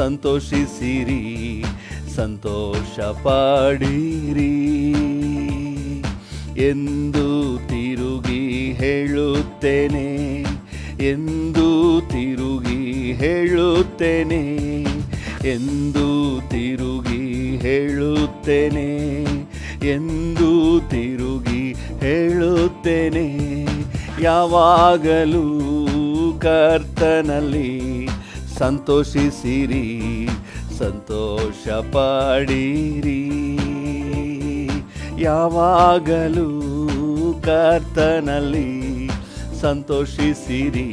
ಸಂತೋಷಿಸಿರಿ, ಸಂತೋಷ ಪಡಿರಿ ಎಂದು ತಿರುಗಿ ಹೇಳುತ್ತೇನೆ, ಎಂದು ತಿರುಗಿ ಹೇಳುತ್ತೇನೆ, ಎಂದು ತಿರುಗಿ ಹೇಳುತ್ತೇನೆ, ಎಂದು ತಿರುಗಿ ಹೇಳುತ್ತೇನೆ. ಯಾವಾಗಲೂ ಕರ್ತನಲ್ಲಿ ಸಂತೋಷಿಸಿರಿ, ಸಂತೋಷ ಪಡಿರಿ. ಯಾವಾಗಲೂ ಕರ್ತನಲ್ಲಿ ಸಂತೋಷಿಸಿರಿ,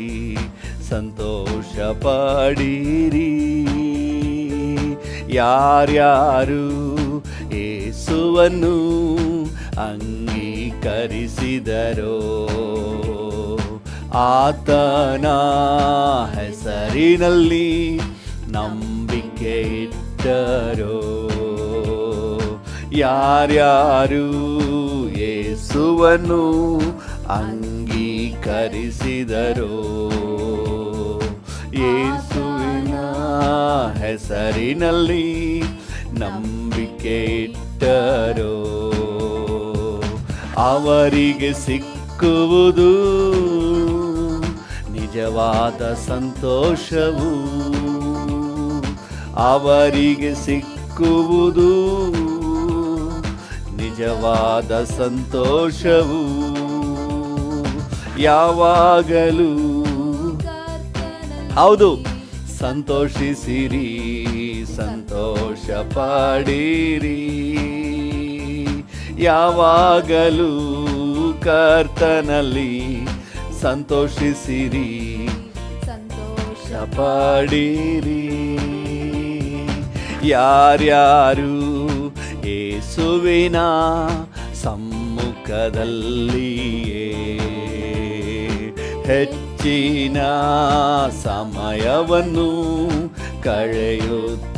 ಸಂತೋಷ ಪಡಿರಿ. ಯಾರ್ಯಾರು ಯೇಸುವನ್ನು ಅಂಗೀಕರಿಸಿದರೋ, ಆತನ ಹೆಸರಿನಲ್ಲಿ ನಂಬಿಕೆ ಇಟ್ಟರೋ, ಯಾರ್ಯಾರು ಯೇಸುವನ್ನು ಅಂಗೀಕರಿಸಿದರೋ, ಯೇಸುವಿನ ಹೆಸರಿನಲ್ಲಿ ನಂಬಿಕೆ ಇಟ್ಟರೋ, ಅವರಿಗೆ ಸಿಕ್ಕುವುದು ನಿಜವಾದ ಸಂತೋಷವು, ಅವರಿಗೆ ಸಿಕ್ಕುವುದು ನಿಜವಾದ ಸಂತೋಷವು. ಯಾವಾಗಲೂ ಹೌದು ಸಂತೋಷಿಸಿರಿ, ಸಂತೋಷ ಪಡಿರಿ. ಯಾವಾಗಲೂ ಕರ್ತನಲ್ಲಿ ಸಂತೋಷಿಸಿರಿ, ಸಂತೋಷ ಪಡಿರಿ. ಯಾರ್ಯಾರು ಯೇಸುವಿನ ಸಮ್ಮುಖದಲ್ಲಿಯೇ ಹೆಚ್ಚಿನ ಸಮಯವನ್ನು ಕಳೆಯುತ್ತಿರುವರೋ,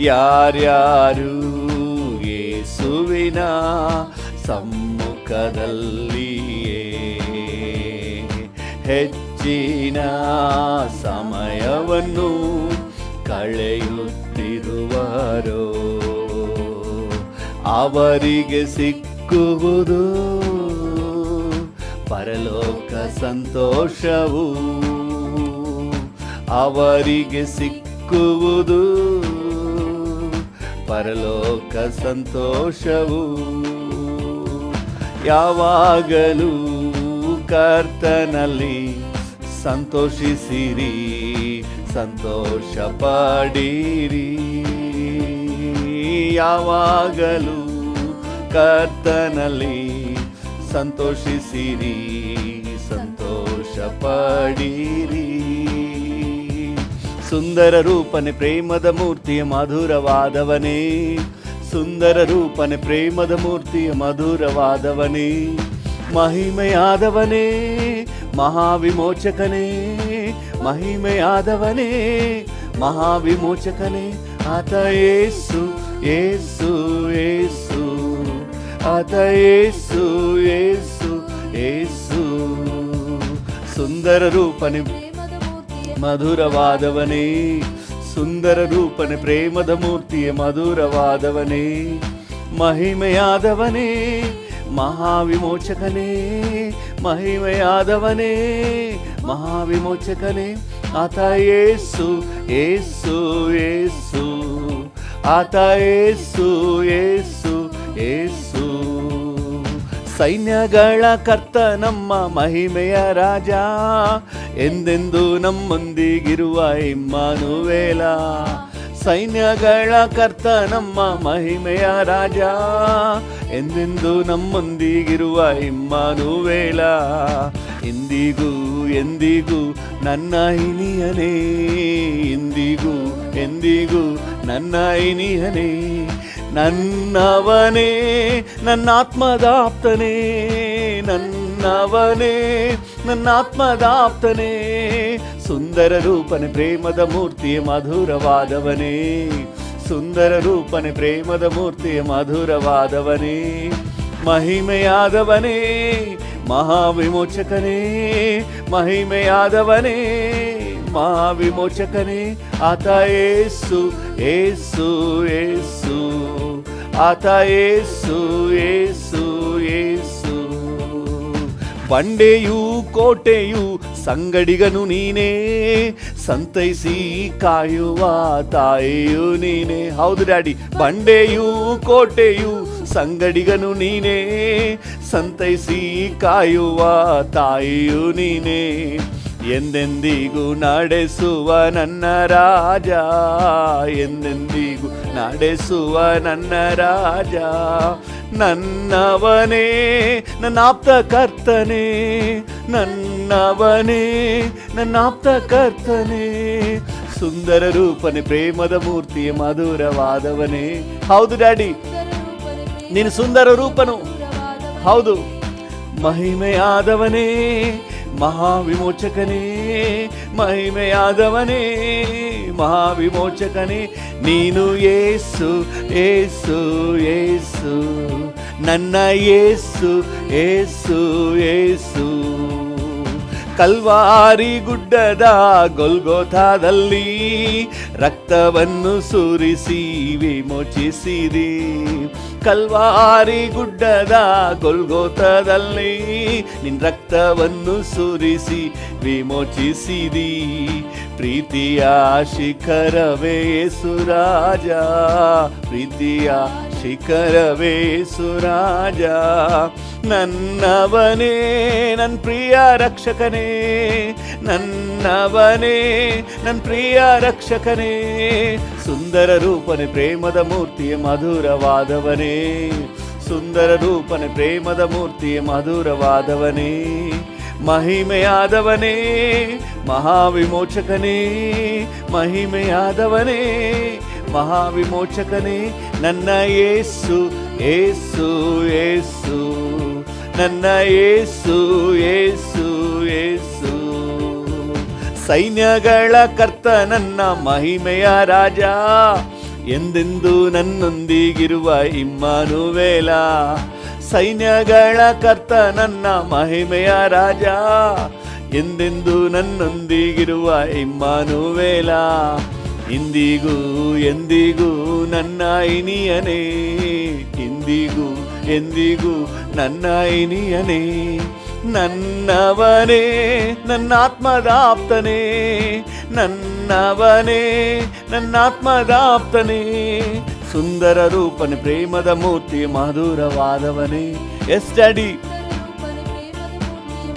ಯಾರ್ಯಾರು ಯೇಸುವಿನ ಸಮ್ಮುಖದಲ್ಲಿಯೇ ಹೆಚ್ಚಿನ ಸಮಯವನ್ನು ಕಳೆಯುತ್ತಿರುವರೋ, ಅವರಿಗೆ ಸಿಕ್ಕುವುದು ಪರಲೋಕ ಸಂತೋಷವು, ಅವರಿಗೆ ಸಿಕ್ಕುವುದು ಪರಲೋಕ ಸಂತೋಷವು. ಯಾವಾಗಲೂ ಕರ್ತನಲ್ಲಿ ಸಂತೋಷಿಸಿರಿ, ಸಂತೋಷ ಪಡಿರಿ. ಯಾವಾಗಲೂ ಕರ್ತನಲ್ಲಿ ಸಂತೋಷಿಸಿರಿ, ಸಂತೋಷ ಪಡಿರಿ. ಸುಂದರ ರೂಪನೆ ಪ್ರೇಮದ ಮೂರ್ತಿಯ ಮಧುರವಾದವನೇ, ಸುಂದರ ರೂಪನೆ ಪ್ರೇಮದ ಮೂರ್ತಿಯ ಮಧುರವಾದವನೇ, ಮಹಿಮೆಯಾದವನೇ ಮಹಾವಿಮೋಚಕನೇ, ಮಹಿಮೆಯಾದವನೇ ಮಹಾವಿಮೋಚಕನೇ. ಆತ ಯೇಸು ಯೇಸು ಯೇಸು, ಆತ ಯೇಸು ಯೇಸು ಯೇಸು. ಸುಂದರ ರೂಪನೆ ಮಧುರವಾದವನೇ, ಸುಂದರ ರೂಪನೆ ಪ್ರೇಮದ ಮೂರ್ತಿಯ ಮಧುರವಾದವನೇ, ಮಹಿಮೆಯಾದವನೇ ಮಹಾವಿಮೋಚಕನೇ, ಮಹಿಮೆಯಾದವನೇ ಮಹಾವಿಮೋಚಕನೇ. ಆತ ಯೇಸು ಯೇಸು ಯೇಸು, ಆತ ಯೇಸು ಯೇಸು ಯೇಸು. ಸೈನ್ಯಗಳ ಕರ್ತ ನಮ್ಮ ಮಹಿಮೆಯ ರಾಜ, ಎಂದೆಂದು ನಮ್ಮೊಂದಿಗಿರುವ ಇಮ್ಮಾನುವೇಲ. ಸೈನ್ಯಗಳ ಕರ್ತ ನಮ್ಮ ಮಹಿಮೆಯ ರಾಜ, ಎಂದೆಂದು ನಮ್ಮೊಂದಿಗಿರುವ ಇಮ್ಮಾನುವೇಲ. ಇಂದಿಗೂ ಎಂದಿಗೂ ನನ್ನ ಇನಿಯನೇ, ಇಂದಿಗೂ ಎಂದಿಗೂ ನನ್ನ ಇನಿಯನೇ. ನನ್ನವನೇ ನನ್ನಾತ್ಮದಾಪ್ತನೇ, ನನ್ನವನೇ ನನ್ನಾತ್ಮದಾಪ್ತನೇ. ಸುಂದರ ರೂಪನೆ ಪ್ರೇಮದ ಮೂರ್ತಿಯ ಮಧುರವಾದವನೇ, ಸುಂದರ ರೂಪನೆ ಪ್ರೇಮದ ಮೂರ್ತಿಯ ಮಧುರವಾದವನೇ, ಮಹಿಮೆಯಾದವನೇ ಮಹಾವಿಮೋಚಕನೇ, ಮಹಿಮೆಯಾದವನೇ ಮಹಾವಿಮೋಚಕನೇ ಆತ ಏಸು ಏಸು ಏಸು ಆತ ಏಸು ಏಸು ಏಸು. ಬಂಡೆಯೂ ಕೋಟೆಯೂ ಸಂಗಡಿಗನು ನೀನೇ, ಸಂತೈಸಿ ಕಾಯುವ ತಾಯಿಯು ನೀನೇ. ಹೌದು ಡ್ಯಾಡಿ, ಬಂಡೆಯೂ ಕೋಟೆಯೂ ಸಂಗಡಿಗನು ನೀನೇ, ಸಂತೈಸಿ ಕಾಯುವ ತಾಯಿಯು ನೀನೇ. ಎಂದೆಂದಿಗೂ ನಡೆಸುವ ನನ್ನ ರಾಜ, ಎಂದೆಂದಿಗೂ ನಡೆಸುವ ನನ್ನ ರಾಜ. ನನ್ನವನೇ ನನ್ನಾಪ್ತ ಕರ್ತನೇ, ನನ್ನವನೇ ನನ್ನಾಪ್ತ ಕರ್ತನೇ. ಸುಂದರ ರೂಪನೆ ಪ್ರೇಮದ ಮೂರ್ತಿಯ ಮಧುರವಾದವನೇ. ಹೌದು ಡ್ಯಾಡಿ, ನೀನು ಸುಂದರ ರೂಪನು. ಹೌದು, ಮಹಿಮೆಯಾದವನೇ ಮಹಾವಿಮೋಚಕನೇ, ಮಹಿಮೆಯಾದವನೇ ಮಹಾವಿಮೋಚಕನೇ. ನೀನು ಯೇಸು ಯೇಸು ಯೇಸು, ನನ್ನ ಯೇಸು ಯೇಸು ಯೇಸು. ಕಲ್ವಾರಿ ಗುಡ್ಡದ ಗೊಲ್ಗೊಥಾದಲ್ಲಿ ರಕ್ತವನ್ನು ಸುರಿಸಿ ವಿಮೋಚಿಸಿದಿ. ಕಲ್ವಾರಿ ಗುಡ್ಡದ ಗೊಲ್ಗೊಥಾದಲ್ಲಿ ನಿನ್ನ ರಕ್ತವನ್ನು ಸುರಿಸಿ ವಿಮೋಚಿಸಿದಿ. ಪ್ರೀತಿಯ ಶಿಖರವೇ ಯೇಸುರಾಜ, ಪ್ರೀತಿಯ ಶಿಖರವೇ ಯೇಸುರಾಜ. ನನ್ನವನೇ ನನ್ನ ಪ್ರಿಯ ರಕ್ಷಕನೇ, ನನ್ನವನೇ ನನ್ನ ಪ್ರಿಯ ರಕ್ಷಕನೇ. ಸುಂದರ ರೂಪನೆ ಪ್ರೇಮದ ಮೂರ್ತಿಯ ಮಧುರವಾದವನೇ, ಸುಂದರ ರೂಪನೆ ಪ್ರೇಮದ ಮೂರ್ತಿಯ ಮಧುರವಾದವನೇ. ಮಹಿಮೆಯಾದವನೇ ಮಹಾವಿಮೋಚಕನೇ, ಮಹಿಮೆಯಾದವನೇ ಮಹಾವಿಮೋಚಕನೇ. ನನ್ನ ಯೇಸು ಯೇಸು ಯೇಸು, ನನ್ನ ಯೇಸು ಯೇಸು ಯೇಸು. ಸೈನ್ಯಗಳ ಕರ್ತ ನನ್ನ ಮಹಿಮೆಯ ರಾಜ, ಎಂದೆಂದು ನನ್ನೊಂದಿಗಿರುವ ಇಮ್ಮಾನುವೇಲ. ಸೈನ್ಯಗಳ ಕರ್ತ ನನ್ನ ಮಹಿಮೆಯ ರಾಜ, ಎಂದೆಂದು ನನ್ನೊಂದಿಗಿರುವ ಇಮ್ಮಾನುವೇಲ. ಇಂದಿಗೂ ಎಂದಿಗೂ ನನ್ನ ಇನಿಯನೇ, ಇಂದಿಗೂ ಎಂದಿಗೂ ನನ್ನ ಇನಿಯನೇ. ನನ್ನವನೇ ನನ್ನಾತ್ಮದಾಪ್ತನೇ, ನನ್ನವನೇ ನನ್ನಾತ್ಮದಾಪ್ತನೇ. ಸುಂದರ ರೂಪನೆ ಪ್ರೇಮದ ಮೂರ್ತಿ ಮಧುರವಾದವನೇ. Yes daddy,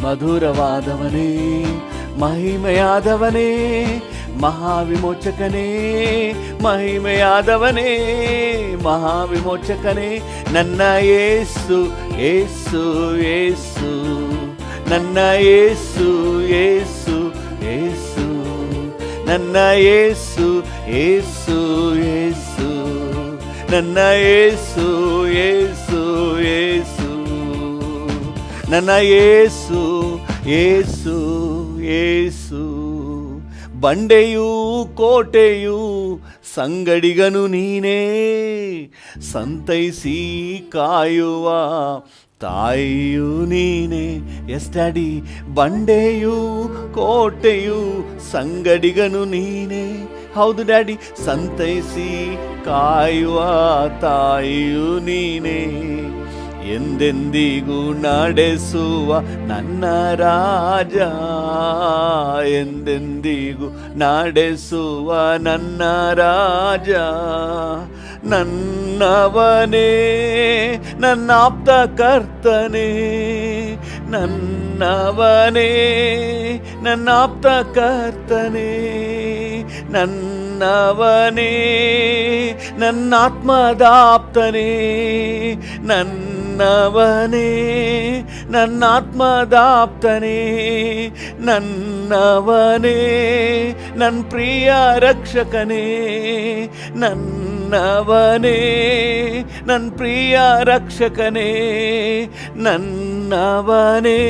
ಮಧುರವಾದವನೇ ಮಹಿಮೆಯಾದವನೇ ಮಹಾವಿಮೋಚಕನೇ, ಮಹಿಮೆಯಾದವನೇ ಮಹಾವಿಮೋಚಕನೇ. ನನ್ನ ಯೇಸು ಯೇಸು ಯೇಸು, ನನ್ನ ಯೇಸು ಯೇಸು ಯೇಸು, ನನ್ನ ಯೇಸು ಯೇಸು ಯೇಸು, ನನ್ನ ಯೇಸು ಯೇಸು ಯೇಸು, ನನ್ನ ಯೇಸು ಯೇಸು ಯೇಸು. ಬಂಡೆಯೂ ಕೋಟೆಯೂ ಸಂಗಡಿಗನು ನೀನೇ, ಸಂತೈಸಿ ಕಾಯುವ ತಾಯಿಯು ನೀನೇ. ಎಸ್ ಡ್ಯಾಡಿ, ಬಂಡೆಯೂ ಕೋಟೆಯೂ ಸಂಗಡಿಗನು ನೀನೇ. ಹೌದು ಡ್ಯಾಡಿ, ಸಂತೈಸಿ ಕಾಯುವ ತಾಯಿಯು ನೀನೇ. ಎಂದೆಂದಿಗೂ ನಡೆಸುವ ನನ್ನ ರಾಜ, ಎಂದೆಂದಿಗೂ ನಡೆಸುವ ನನ್ನ ರಾಜ. ನನ್ನವನೇ ನನ್ನಾಪ್ತ ಕರ್ತನೇ, ನನ್ನವನೇ ನನ್ನಾಪ್ತ ಕರ್ತನೇ. ನನ್ನವನೇ ನನ್ನಾತ್ಮದಾಪ್ತನೇ, ನನ್ನವನೇ ನನ್ನಾತ್ಮದಾಪ್ತನೇ. ನನ್ನವನೇ ನನ್ನ ಪ್ರಿಯ ರಕ್ಷಕನೇ, ನನ್ನವನೇ ನನ್ನ ಪ್ರಿಯ ರಕ್ಷಕನೇ. ನನ್ನವನೇ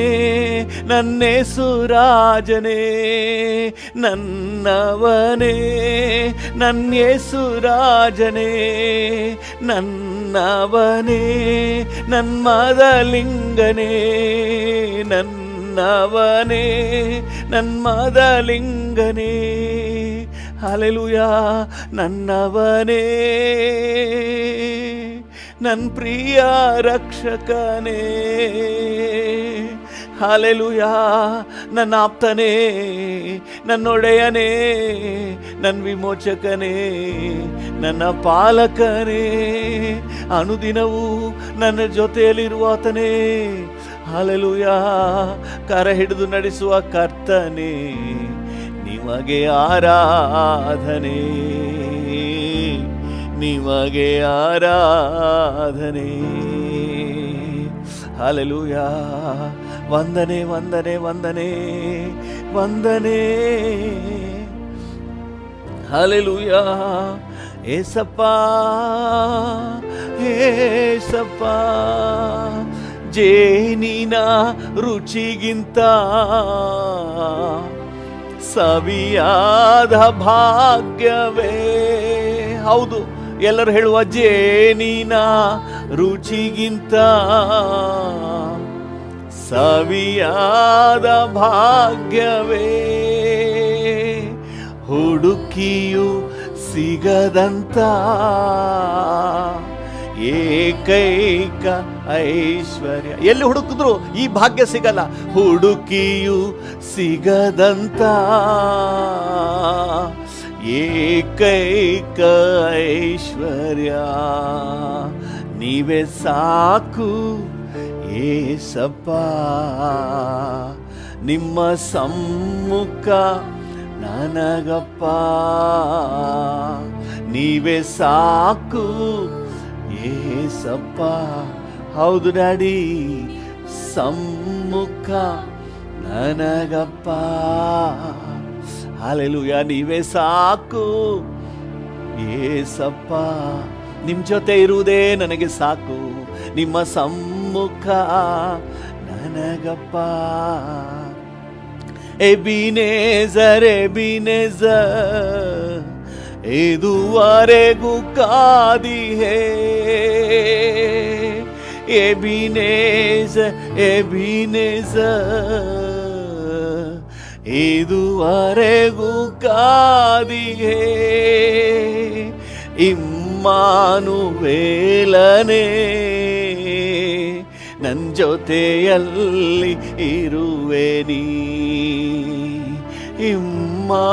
ನನ್ನೇಸುರಾಜನೇ, ನನ್ನವನೇ ನನ್ನೇಸುರಾಜನೇ. ನನ್ನವನೇ ನನ್ಮದಲಿಂಗನೇ, ನನ್ನವನೇ ನನ್ನವನೇ ನನ್ಮದಲಿಂಗನೇ. ಹಲ್ಲೆಲೂಯಾ. ನನ್ನವನೇ ನನ್ನ ಪ್ರಿಯ ರಕ್ಷಕನೇ. ಹಲ್ಲೆಲೂಯಾ. ನನ್ನ ಆಪ್ತನೇ, ನನ್ನೊಡೆಯನೇ, ನನ್ನ ವಿಮೋಚಕನೇ, ನನ್ನ ಪಾಲಕನೇ, ಅನುದಿನವೂ ನನ್ನ ಜೊತೆಯಲ್ಲಿರುವಾತನೇ. ಹಲ್ಲೆಲೂಯಾ. ಕರ ಹಿಡಿದು ನಡೆಸುವ ಕರ್ತನೇ, ನಿಮಗೆ ಆರಾಧನೆ, ನಿಮಗೆ ಆರಾಧನೆ. ಹಲ್ಲೆಲೂಯಾ. ವಂದನೆ ವಂದನೆ ವಂದನೆ ವಂದನೆ. ಹಲ್ಲೆಲೂಯಾ. ಏಸಪ್ಪ ಏಸಪ್ಪ, ಜೇನಿನ ರುಚಿಗಿಂತ ಸವಿಯಾದ ಭಾಗ್ಯವೇ. ಹೌದು, ಎಲ್ಲರೂ ಹೇಳುವ ಜೇನಿನ ರುಚಿಗಿಂತ ಸವಿಯಾದ ಭಾಗ್ಯವೇ. ಹುಡುಕಿಯು ಸಿಗದಂತ ಏಕೈಕ ಐಶ್ವರ್ಯ. ಎಲ್ಲಿ ಹುಡುಕಿದ್ರು ಈ ಭಾಗ್ಯ ಸಿಗಲ್ಲ. ಹುಡುಕಿಯು ಸಿಗದಂತ ಏಕೈಕ ಐಶ್ವರ್ಯ ನೀವೇ ಸಾಕು ಏಸಪ್ಪ. ನಿಮ್ಮ ಸಮ್ಮುಖ ನನಗಪ್ಪ, ನೀವೇ ಸಾಕು ಏಸಪ್ಪ. ಹೌದು ಡ್ಯಾಡಿ, ಸಮ್ಮುಖ ನನಗಪ್ಪ. ಹಲ್ಲೆಲೂಯಾ. ನೀವೇ ಸಾಕು ಏಸಪ್ಪ. ನಿಮ್ಮ ಜೊತೆ ಇರುವುದೇ ನನಗೆ ಸಾಕು. ನಿಮ್ಮ ಸಮ್ಮುಖ ನನಗಪ್ಪ. ಎಬಿನೇಜರ್ ಎಬಿನೇಜರ್, ಇದುವರೆಗೂ ಕಾದಿಹೇ. ಎಬಿನೇಜರ್ ಎಬಿನೇಜರ್, ಇದುವರೆಗೂ ಕಾದಿಹೇ. ಇಮ್ಮಾನುವೇಲನೇ, ನನ್ನ ಜೊತೆಯಲ್ಲಿ ಇರುವೆ ನೀ. ಇಮ್ಮಾನುವೇಲನೇ,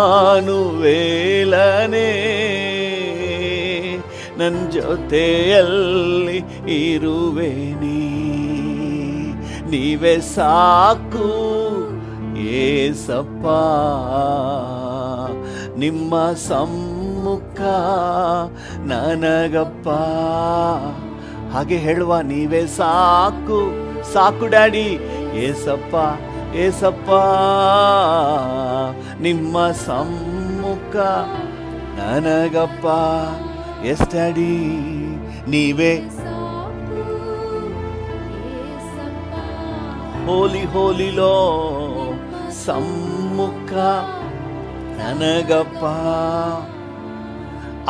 ನನ್ನ ಜೊತೆಯಲ್ಲಿ ಇರುವೆ ನೀ. ನೀವೇ ಸಾಕು ಏಸಪ್ಪ. ನಿಮ್ಮ ಸಮ್ಮುಖ ನನಗಪ್ಪ. ಹಾಗೆ ಹೇಳುವ, ನೀವೇ ಸಾಕು ಸಾಕು ಡ್ಯಾಡಿ ಏಸಪ್ಪ ಏಸಪ್ಪ. ನಿಮ್ಮ ಸಮ್ಮುಖ ನನಗಪ್ಪ. ಎಸ್ ಡ್ಯಾಡಿ, ನೀವೇ ಹೋಲಿ ಹೋಲಿಲೋ ಸಮ್ಮುಖ ನನಗಪ್ಪ.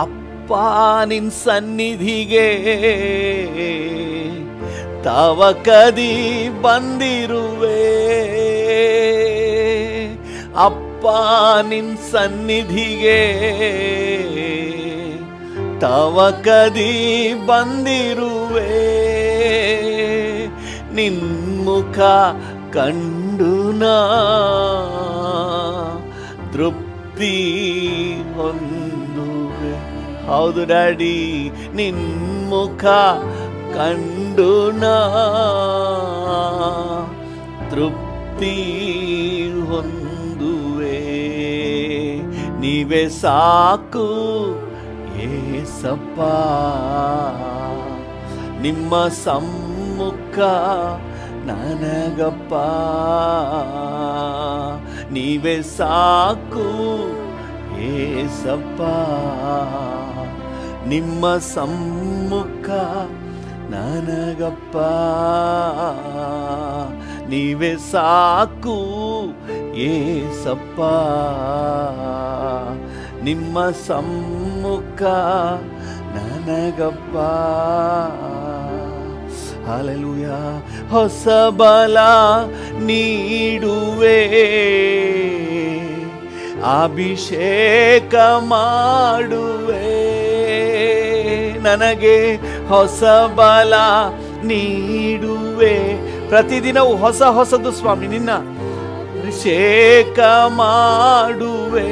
ಅಪ್ಪ ನಿನ್ ಸನ್ನಿಧಿಗೆ ತವಕದಿ ಬಂದಿರುವೆ. ಅಪ್ಪ ನಿನ್ ಸನ್ನಿಧಿಗೆ ತವಕದಿ ಬಂದಿರುವೆ. ನಿನ್ಮುಖ ಕಂಡು ನಾ ತೃಪ್ತಿ ಹೊಂದುವೆ. ಹೌದು ಡ್ಯಾಡಿ, ನಿನ್ಮುಖ ಕಂಡು ನಾ ತೃಪ್ತಿ ಹೊಂದುವೆ. ನೀವೇ ಸಾಕು ಏಸಪ್ಪ. ನಿಮ್ಮ ಸಮ್ಮುಖ ನನಗಪ್ಪ. ನೀವೇ ಸಾಕು ಏಸಪ್ಪ. ನಿಮ್ಮ ಸಮ್ಮುಖ ನನಗಪ್ಪ. ನೀವೇ ಸಾಕು ಏಸಪ್ಪ. ನಿಮ್ಮ ಸಮ್ಮುಖ ನನಗಪ್ಪ. ಹಲ್ಲೆಲೂಯ. ಹೊಸ ಬಲ ನೀಡುವೆ, ಅಭಿಷೇಕ ಮಾಡುವೆ, ನನಗೆ ಹೊಸ ಬಲ ನೀಡುವೆ. ಪ್ರತಿದಿನವೂ ಹೊಸ ಹೊಸದು ಸ್ವಾಮಿ, ನಿನ್ನ ಅಭಿಷೇಕ ಮಾಡುವೆ.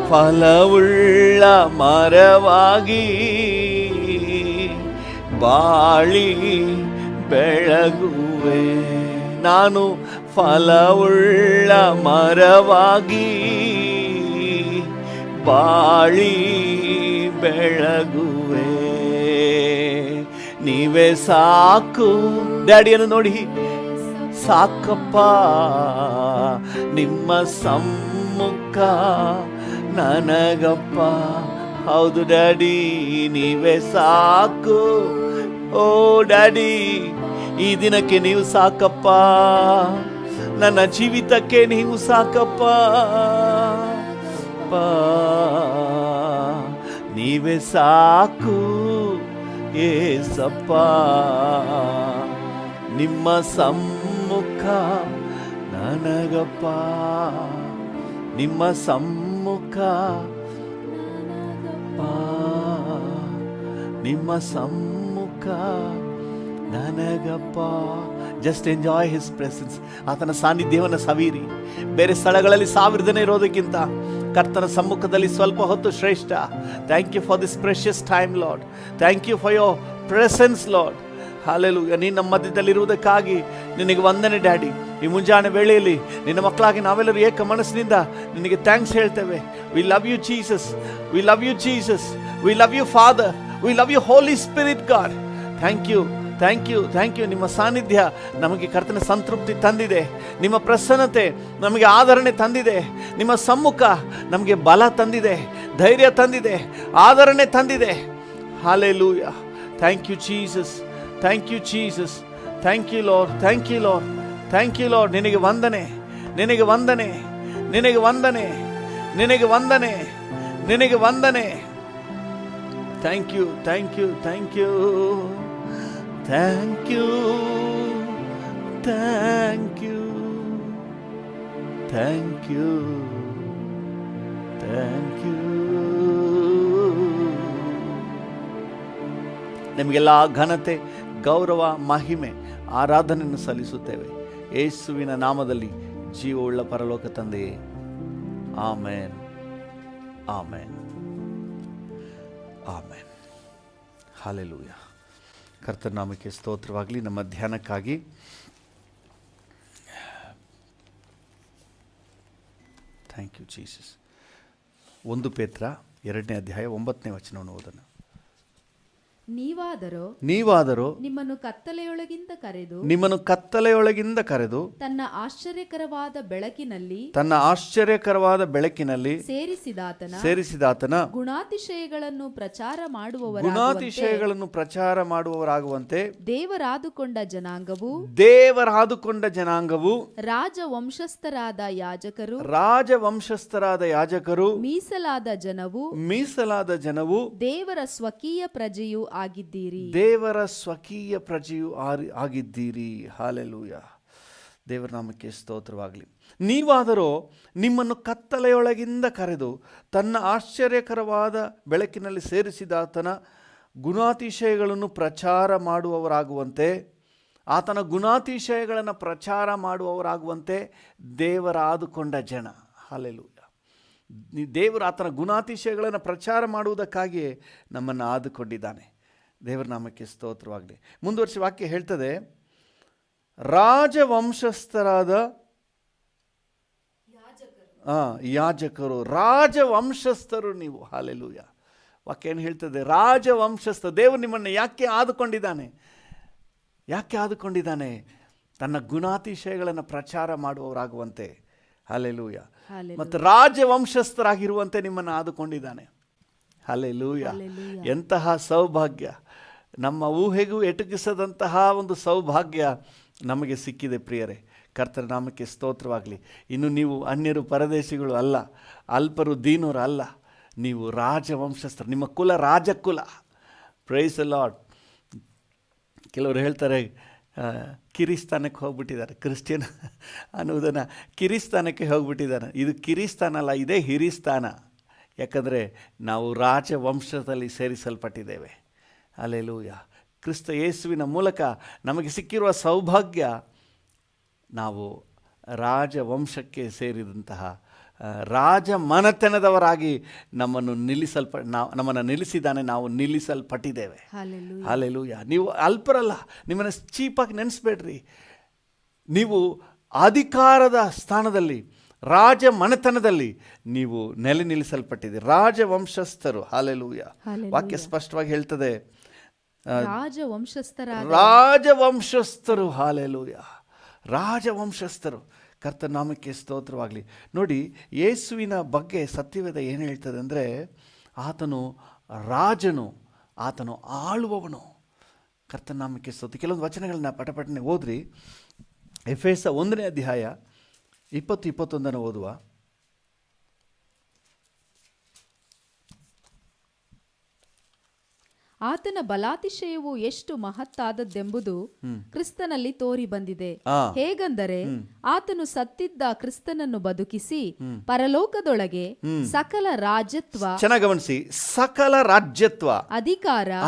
ಫಲವುಳ್ಳ ಮರವಾಗಿ ಬಾಳಿ ಬೆಳಗುವೆ, ನಾನು ಫಲವುಳ್ಳ ಮರವಾಗಿ ಬಾಳಿ ಬೆಳಗುವೆ. ನೀವೇ ಸಾಕು. ಡ್ಯಾಡಿಯನ್ನು ನೋಡಿ, ಸಾಕಪ್ಪ ನಿಮ್ಮ ಸಮ್ಮುಖ ನನಗಪ್ಪ. ಹೌದು ಡ್ಯಾಡಿ, ನೀವೇ ಸಾಕು. ಓ ಡ್ಯಾಡಿ, ಈ ದಿನಕ್ಕೆ ನೀವು ಸಾಕಪ್ಪ, ನನ್ನ ಜೀವಿತಕ್ಕೆ ನೀವು ಸಾಕಪ್ಪ. ನೀವೇ ಸಾಕು ಏಸಪ್ಪ, ನಿಮ್ಮ ಸಮ್ಮುಖ ನನಗಪ್ಪ, ನಿಮ್ಮ ಸಮ್ಮುಖ, ನಿಮ್ಮ ಸಮ್ಮುಖ ನನಗಪ್ಪ. Just enjoy his presence. ಆತನ ಸಾನ್ನಿಧ್ಯವನ್ನು ಸವಿಯಿರಿ. ಬೇರೆ ಸ್ಥಳಗಳಲ್ಲಿ 1000 ಜನ ಇರೋದಕ್ಕಿಂತ ಕರ್ತನ ಸಮ್ಮುಖದಲ್ಲಿ ಸ್ವಲ್ಪ ಹೊತ್ತು ಶ್ರೇಷ್ಠ. Thank you for this precious time lord. Thank you for your presence lord. Hallelujah. ನೀನು ನಮ್ಮ ಮಧ್ಯದಲ್ಲಿರುವುದಕ್ಕಾಗಿ ನಿನಗೆ ವಂದನೆ ಡ್ಯಾಡಿ. ಈ ಮುಂಜಾನೆ ವೇಳೆಯಲ್ಲಿ ನಿನ್ನ ಮಕ್ಕಳಾಗಿ ನಾವೆಲ್ಲರೂ ಏಕ ಮನಸ್ಸಿನಿಂದ ನಿನಗೆ ಥ್ಯಾಂಕ್ಸ್ ಹೇಳ್ತೇವೆ. We love you Jesus, we love you Jesus, we love you father, we love you holy spirit God. Thank you, thank you, thank you. ನಿಮ್ಮ ಸಾನ್ನಿಧ್ಯ ನಮಗೆ ಕರ್ತನ ಸಂತೃಪ್ತಿ ತಂದಿದೆ. ನಿಮ್ಮ ಪ್ರಸನ್ನತೆ ನಮಗೆ ಆದರಣೆ ತಂದಿದೆ. ನಿಮ್ಮ ಸಮ್ಮುಖ ನಮಗೆ ಬಲ ತಂದಿದೆ, ಧೈರ್ಯ ತಂದಿದೆ, ಆದರಣೆ ತಂದಿದೆ. Hallelujah. Thank you Jesus, thank you Jesus, thank you lord, thank you lord, thank you lord. ನಿನಗೆ ವಂದನೆ, ನಿನಗೆ ವಂದನೆ, ನಿನಗೆ ವಂದನೆ, ನಿನಗೆ ವಂದನೆ, ನಿನಗೆ ವಂದನೆ. Thank you, thank you, thank you, thank you, thank you, thank you, thank you. ನಿಮಗೆಲ್ಲ ಘನತೆ, ಗೌರವ, ಮಹಿಮೆ, ಆರಾಧನೆಯನ್ನು ಸಲ್ಲಿಸುತ್ತೇವೆ ಯೇಸುವಿನ ನಾಮದಲ್ಲಿ, ಜೀವವುಳ್ಳ ಪರಲೋಕ ತಂದೆಯೇ. ಆಮೇನ್, ಆಮೇನ್, ಆಮೇನ್. ಹಲ್ಲೆಲೂಯಾ. ಕರ್ತನ ನಾಮಕ್ಕೆ ಸ್ತೋತ್ರವಾಗಲಿ. ನಮ್ಮ ಧ್ಯಾನಕ್ಕಾಗಿ ಥ್ಯಾಂಕ್ ಯು ಜೀಸಸ್. 1 ಪೇತ್ರ 2ನೇ ಅಧ್ಯಾಯ 9ನೇ ವಚನವನ್ನು ಓದೋಣ. ನೀವಾದರೋ ನಿಮ್ಮನ್ನು ಕತ್ತಲೆಯೊಳಗಿಂದ ಕರೆದು ತನ್ನ ಆಶ್ಚರ್ಯಕರವಾದ ಬೆಳಕಿನಲ್ಲಿ ಸೇರಿಸಿದಾತನ ಗುಣಾತಿಶಯಗಳನ್ನು ಪ್ರಚಾರ ಮಾಡುವವರಾಗುವಂತೆ ದೇವರಾದುಕೊಂಡ ಜನಾಂಗವು ರಾಜವಂಶಸ್ಥರಾದ ಯಾಜಕರು ಮೀಸಲಾದ ಜನವು ದೇವರ ಸ್ವಕೀಯ ಪ್ರಜೆಯು ಆಗಿದ್ದೀರಿ. ಹಾಲೆಲೂಯಾ. ದೇವರ ನಾಮಕ್ಕೆ ಸ್ತೋತ್ರವಾಗಲಿ. ನೀವಾದರೋ ನಿಮ್ಮನ್ನು ಕತ್ತಲೆಯೊಳಗಿಂದ ಕರೆದು ತನ್ನ ಆಶ್ಚರ್ಯಕರವಾದ ಬೆಳಕಿನಲ್ಲಿ ಸೇರಿಸಿದಾತನ ಗುಣಾತಿಶಯಗಳನ್ನು ಪ್ರಚಾರ ಮಾಡುವವರಾಗುವಂತೆ, ಆತನ ಗುಣಾತಿಶಯಗಳನ್ನು ಪ್ರಚಾರ ಮಾಡುವವರಾಗುವಂತೆ ದೇವರಾದುಕೊಂಡ ಜನ. ಹಾಲೆಲೂಯಾ. ದೇವರು ಆತನ ಗುಣಾತಿಶಯಗಳನ್ನು ಪ್ರಚಾರ ಮಾಡುವುದಕ್ಕಾಗಿಯೇ ನಮ್ಮನ್ನು ಆದುಕೊಂಡಿದ್ದಾನೆ. ದೇವರ ನಾಮಕ್ಕೆ ಸ್ತೋತ್ರವಾಗಲಿ. ಮುಂದುವರಿಸಿ ವಾಕ್ಯ ಹೇಳ್ತದೆ, ರಾಜವಂಶಸ್ಥರಾದ ಯಾಜಕರು, ರಾಜವಂಶಸ್ಥರು ನೀವು. ಹಲ್ಲೆಲೂಯಾ. ವಾಕ್ಯ ಏನು ಹೇಳ್ತದೆ? ರಾಜವಂಶಸ್ಥ. ದೇವರು ನಿಮ್ಮನ್ನು ಯಾಕೆ ಆದುಕೊಂಡಿದ್ದಾನೆ? ತನ್ನ ಗುಣಾತಿಶಯಗಳನ್ನು ಪ್ರಚಾರ ಮಾಡುವವರಾಗುವಂತೆ. ಹಲ್ಲೆಲೂಯಾ. ಮತ್ತು ರಾಜವಂಶಸ್ಥರಾಗಿರುವಂತೆ ನಿಮ್ಮನ್ನು ಆದುಕೊಂಡಿದ್ದಾನೆ. ಹಲ್ಲೆಲೂಯಾ. ಎಂತಹ ಸೌಭಾಗ್ಯ! ನಮ್ಮ ಊಹೆಗೂ ಎಟುಕಿಸದಂತಹ ಒಂದು ಸೌಭಾಗ್ಯ ನಮಗೆ ಸಿಕ್ಕಿದೆ ಪ್ರಿಯರೇ. ಕರ್ತನ ನಾಮಕ್ಕೆ ಸ್ತೋತ್ರವಾಗಲಿ. ಇನ್ನು ನೀವು ಅನ್ಯರು, ಪರದೇಶಿಗಳು ಅಲ್ಲ, ಅಲ್ಪರು, ದೀನರು ಅಲ್ಲ. ನೀವು ರಾಜವಂಶಸ್ಥರು. ನಿಮ್ಮ ಕುಲ ರಾಜಕುಲ. Price the lord. ಕೆಲವರು ಹೇಳ್ತಾರೆ ಕಿರಿಸ್ಥಾನಕ್ಕೆ ಹೋಗ್ಬಿಟ್ಟಿದ್ದಾರೆ, ಕ್ರಿಶ್ಚಿಯನ್ ಅನ್ನುವುದನ್ನು ಕಿರಿಸ್ಥಾನಕ್ಕೆ ಹೋಗ್ಬಿಟ್ಟಿದ್ದಾನೆ. ಇದು ಕಿರಿಸ್ಥಾನ ಅಲ್ಲ, ಇದೇ ಹಿರಿಸ್ಥಾನ. ಯಾಕಂದರೆ ನಾವು ರಾಜವಂಶದಲ್ಲಿ ಸೇರಿಸಲ್ಪಟ್ಟಿದ್ದೇವೆ. ಹಲ್ಲೆಲೂಯಾ. ಕ್ರಿಸ್ತ ಯೇಸುವಿನ ಮೂಲಕ ನಮಗೆ ಸಿಕ್ಕಿರುವ ಸೌಭಾಗ್ಯ, ನಾವು ರಾಜವಂಶಕ್ಕೆ ಸೇರಿದಂತಹ ರಾಜ ಮನೆತನದವರಾಗಿ ನಮ್ಮನ್ನು ನಮ್ಮನ್ನು ನಿಲ್ಲಿಸಿದ್ದಾನೆ. ನಾವು ನಿಲ್ಲಿಸಲ್ಪಟ್ಟಿದ್ದೇವೆ. ಹಲ್ಲೆಲೂಯಾ. ನೀವು ಅಲ್ಪರಲ್ಲ, ನಿಮ್ಮನ್ನು ಚೀಪಾಗಿ ನೆನೆಸ್ಬೇಡ್ರಿ. ನೀವು ಅಧಿಕಾರದ ಸ್ಥಾನದಲ್ಲಿ, ರಾಜ ಮನೆತನದಲ್ಲಿ ನೀವು ನೆಲೆ ನಿಲ್ಲಿಸಲ್ಪಟ್ಟಿದ್ದೀರಿ, ರಾಜವಂಶಸ್ಥರು. ಹಲ್ಲೆಲೂಯಾ. ವಾಕ್ಯ ಸ್ಪಷ್ಟವಾಗಿ ಹೇಳ್ತದೆ, ರಾಜವಂಶಸ್ಥರು. ಹಲ್ಲೆಲೂಯಾ. ರಾಜವಂಶಸ್ಥರು. ಕರ್ತನ ನಾಮಕ್ಕೆ ಸ್ತೋತ್ರವಾಗಲಿ. ನೋಡಿ, ಯೇಸುವಿನ ಬಗ್ಗೆ ಸತ್ಯವೇದ ಏನು ಹೇಳ್ತದೆ ಅಂದರೆ, ಆತನು ರಾಜನು, ಆತನು ಆಳುವವನು. ಕರ್ತನ ನಾಮಕ್ಕೆ ಸ್ತೋತ್ರ. ಕೆಲವೊಂದು ವಚನಗಳನ್ನ ಪಟಪಟನೆ ಓದ್ರಿ. ಎಫೆಸ 1ನೇ ಅಧ್ಯಾಯ 20-21 ಓದುವ. ಆತನ ಬಲಾತಿಶಯವು ಎಷ್ಟು ಮಹತ್ತಾದದ್ದೆಂಬುದು ಕ್ರಿಸ್ತನಲ್ಲಿ ತೋರಿ ಬಂದಿದೆ. ಹೇಗೆಂದರೆ ಆತನು ಸತ್ತಿದ್ದ ಕ್ರಿಸ್ತನನ್ನು ಬದುಕಿಸಿ ಪರಲೋಕದೊಳಗೆ ಸಕಲ ರಾಜ್ಯತ್ವ, ಚೆನ್ನಾಗಿ ಗಮನಿಸಿ, ಸಕಲ ರಾಜ್ಯತ್ವ,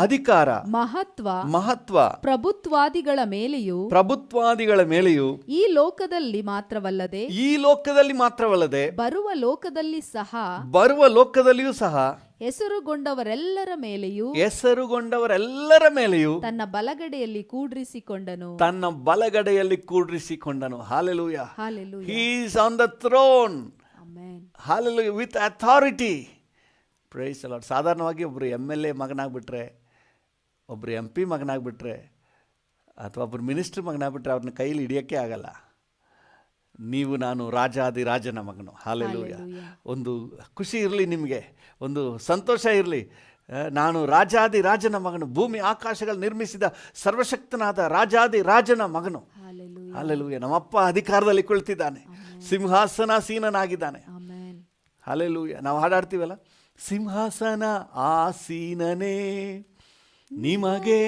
ಅಧಿಕಾರ, ಮಹತ್ವ, ಪ್ರಭುತ್ವಾದಿಗಳ ಮೇಲೆಯೂ ಈ ಲೋಕದಲ್ಲಿ ಮಾತ್ರವಲ್ಲದೆ ಬರುವ ಲೋಕದಲ್ಲಿಯೂ ಸಹ ಹೆಸರುಗೊಂಡವರೆಲ್ಲರ ಮೇಲೆಯೂ ತನ್ನ ಬಲಗಡೆಯಲ್ಲಿ ಕೂಡ್ರಿಸಿಕೊಂಡನು. Hallelujah. He is on the throne. Amen. Hallelujah. With authority. Praise the Lord. ಸಾಧಾರಣವಾಗಿ ಒಬ್ಬರು MLA ಮಗನಾಗ್ಬಿಟ್ರೆ, ಒಬ್ಬರು MP ಮಗನಾಗ್ಬಿಟ್ರೆ, ಅಥವಾ ಒಬ್ಬರು ಮಿನಿಸ್ಟರ್ ಮಗನಾಗ್ಬಿಟ್ರೆ ಅವ್ರನ್ನ ಕೈಲಿ ಹಿಡಿಯೋಕ್ಕೆ ಆಗಲ್ಲ. ನೀವು ನಾನು ರಾಜಾದಿರಾಜನ ಮಗನು. ಹಲ್ಲೆಲೂಯಾ. ಒಂದು ಖುಷಿ ಇರಲಿ, ನಿಮಗೆ ಒಂದು ಸಂತೋಷ ಇರಲಿ. ನಾನು ರಾಜಾದಿರಾಜನ ಮಗನು, ಭೂಮಿ ಆಕಾಶಗಳು ನಿರ್ಮಿಸಿದ ಸರ್ವಶಕ್ತನಾದ ರಾಜಾದಿರಾಜನ ಮಗನು. ಹಲ್ಲೆಲೂಯಾ. ನಮ್ಮಪ್ಪ ಅಧಿಕಾರದಲ್ಲಿ ಕುಳಿತಿದ್ದಾನೆ, ಸಿಂಹಾಸನಾಸೀನನಾಗಿದ್ದಾನೆ. ಹಲ್ಲೆಲೂಯಾ. ನಾವು ಹಾಡಾಡ್ತೀವಲ್ಲ, ಸಿಂಹಾಸನ ಆಸೀನನೇ ನಿಮಗೆ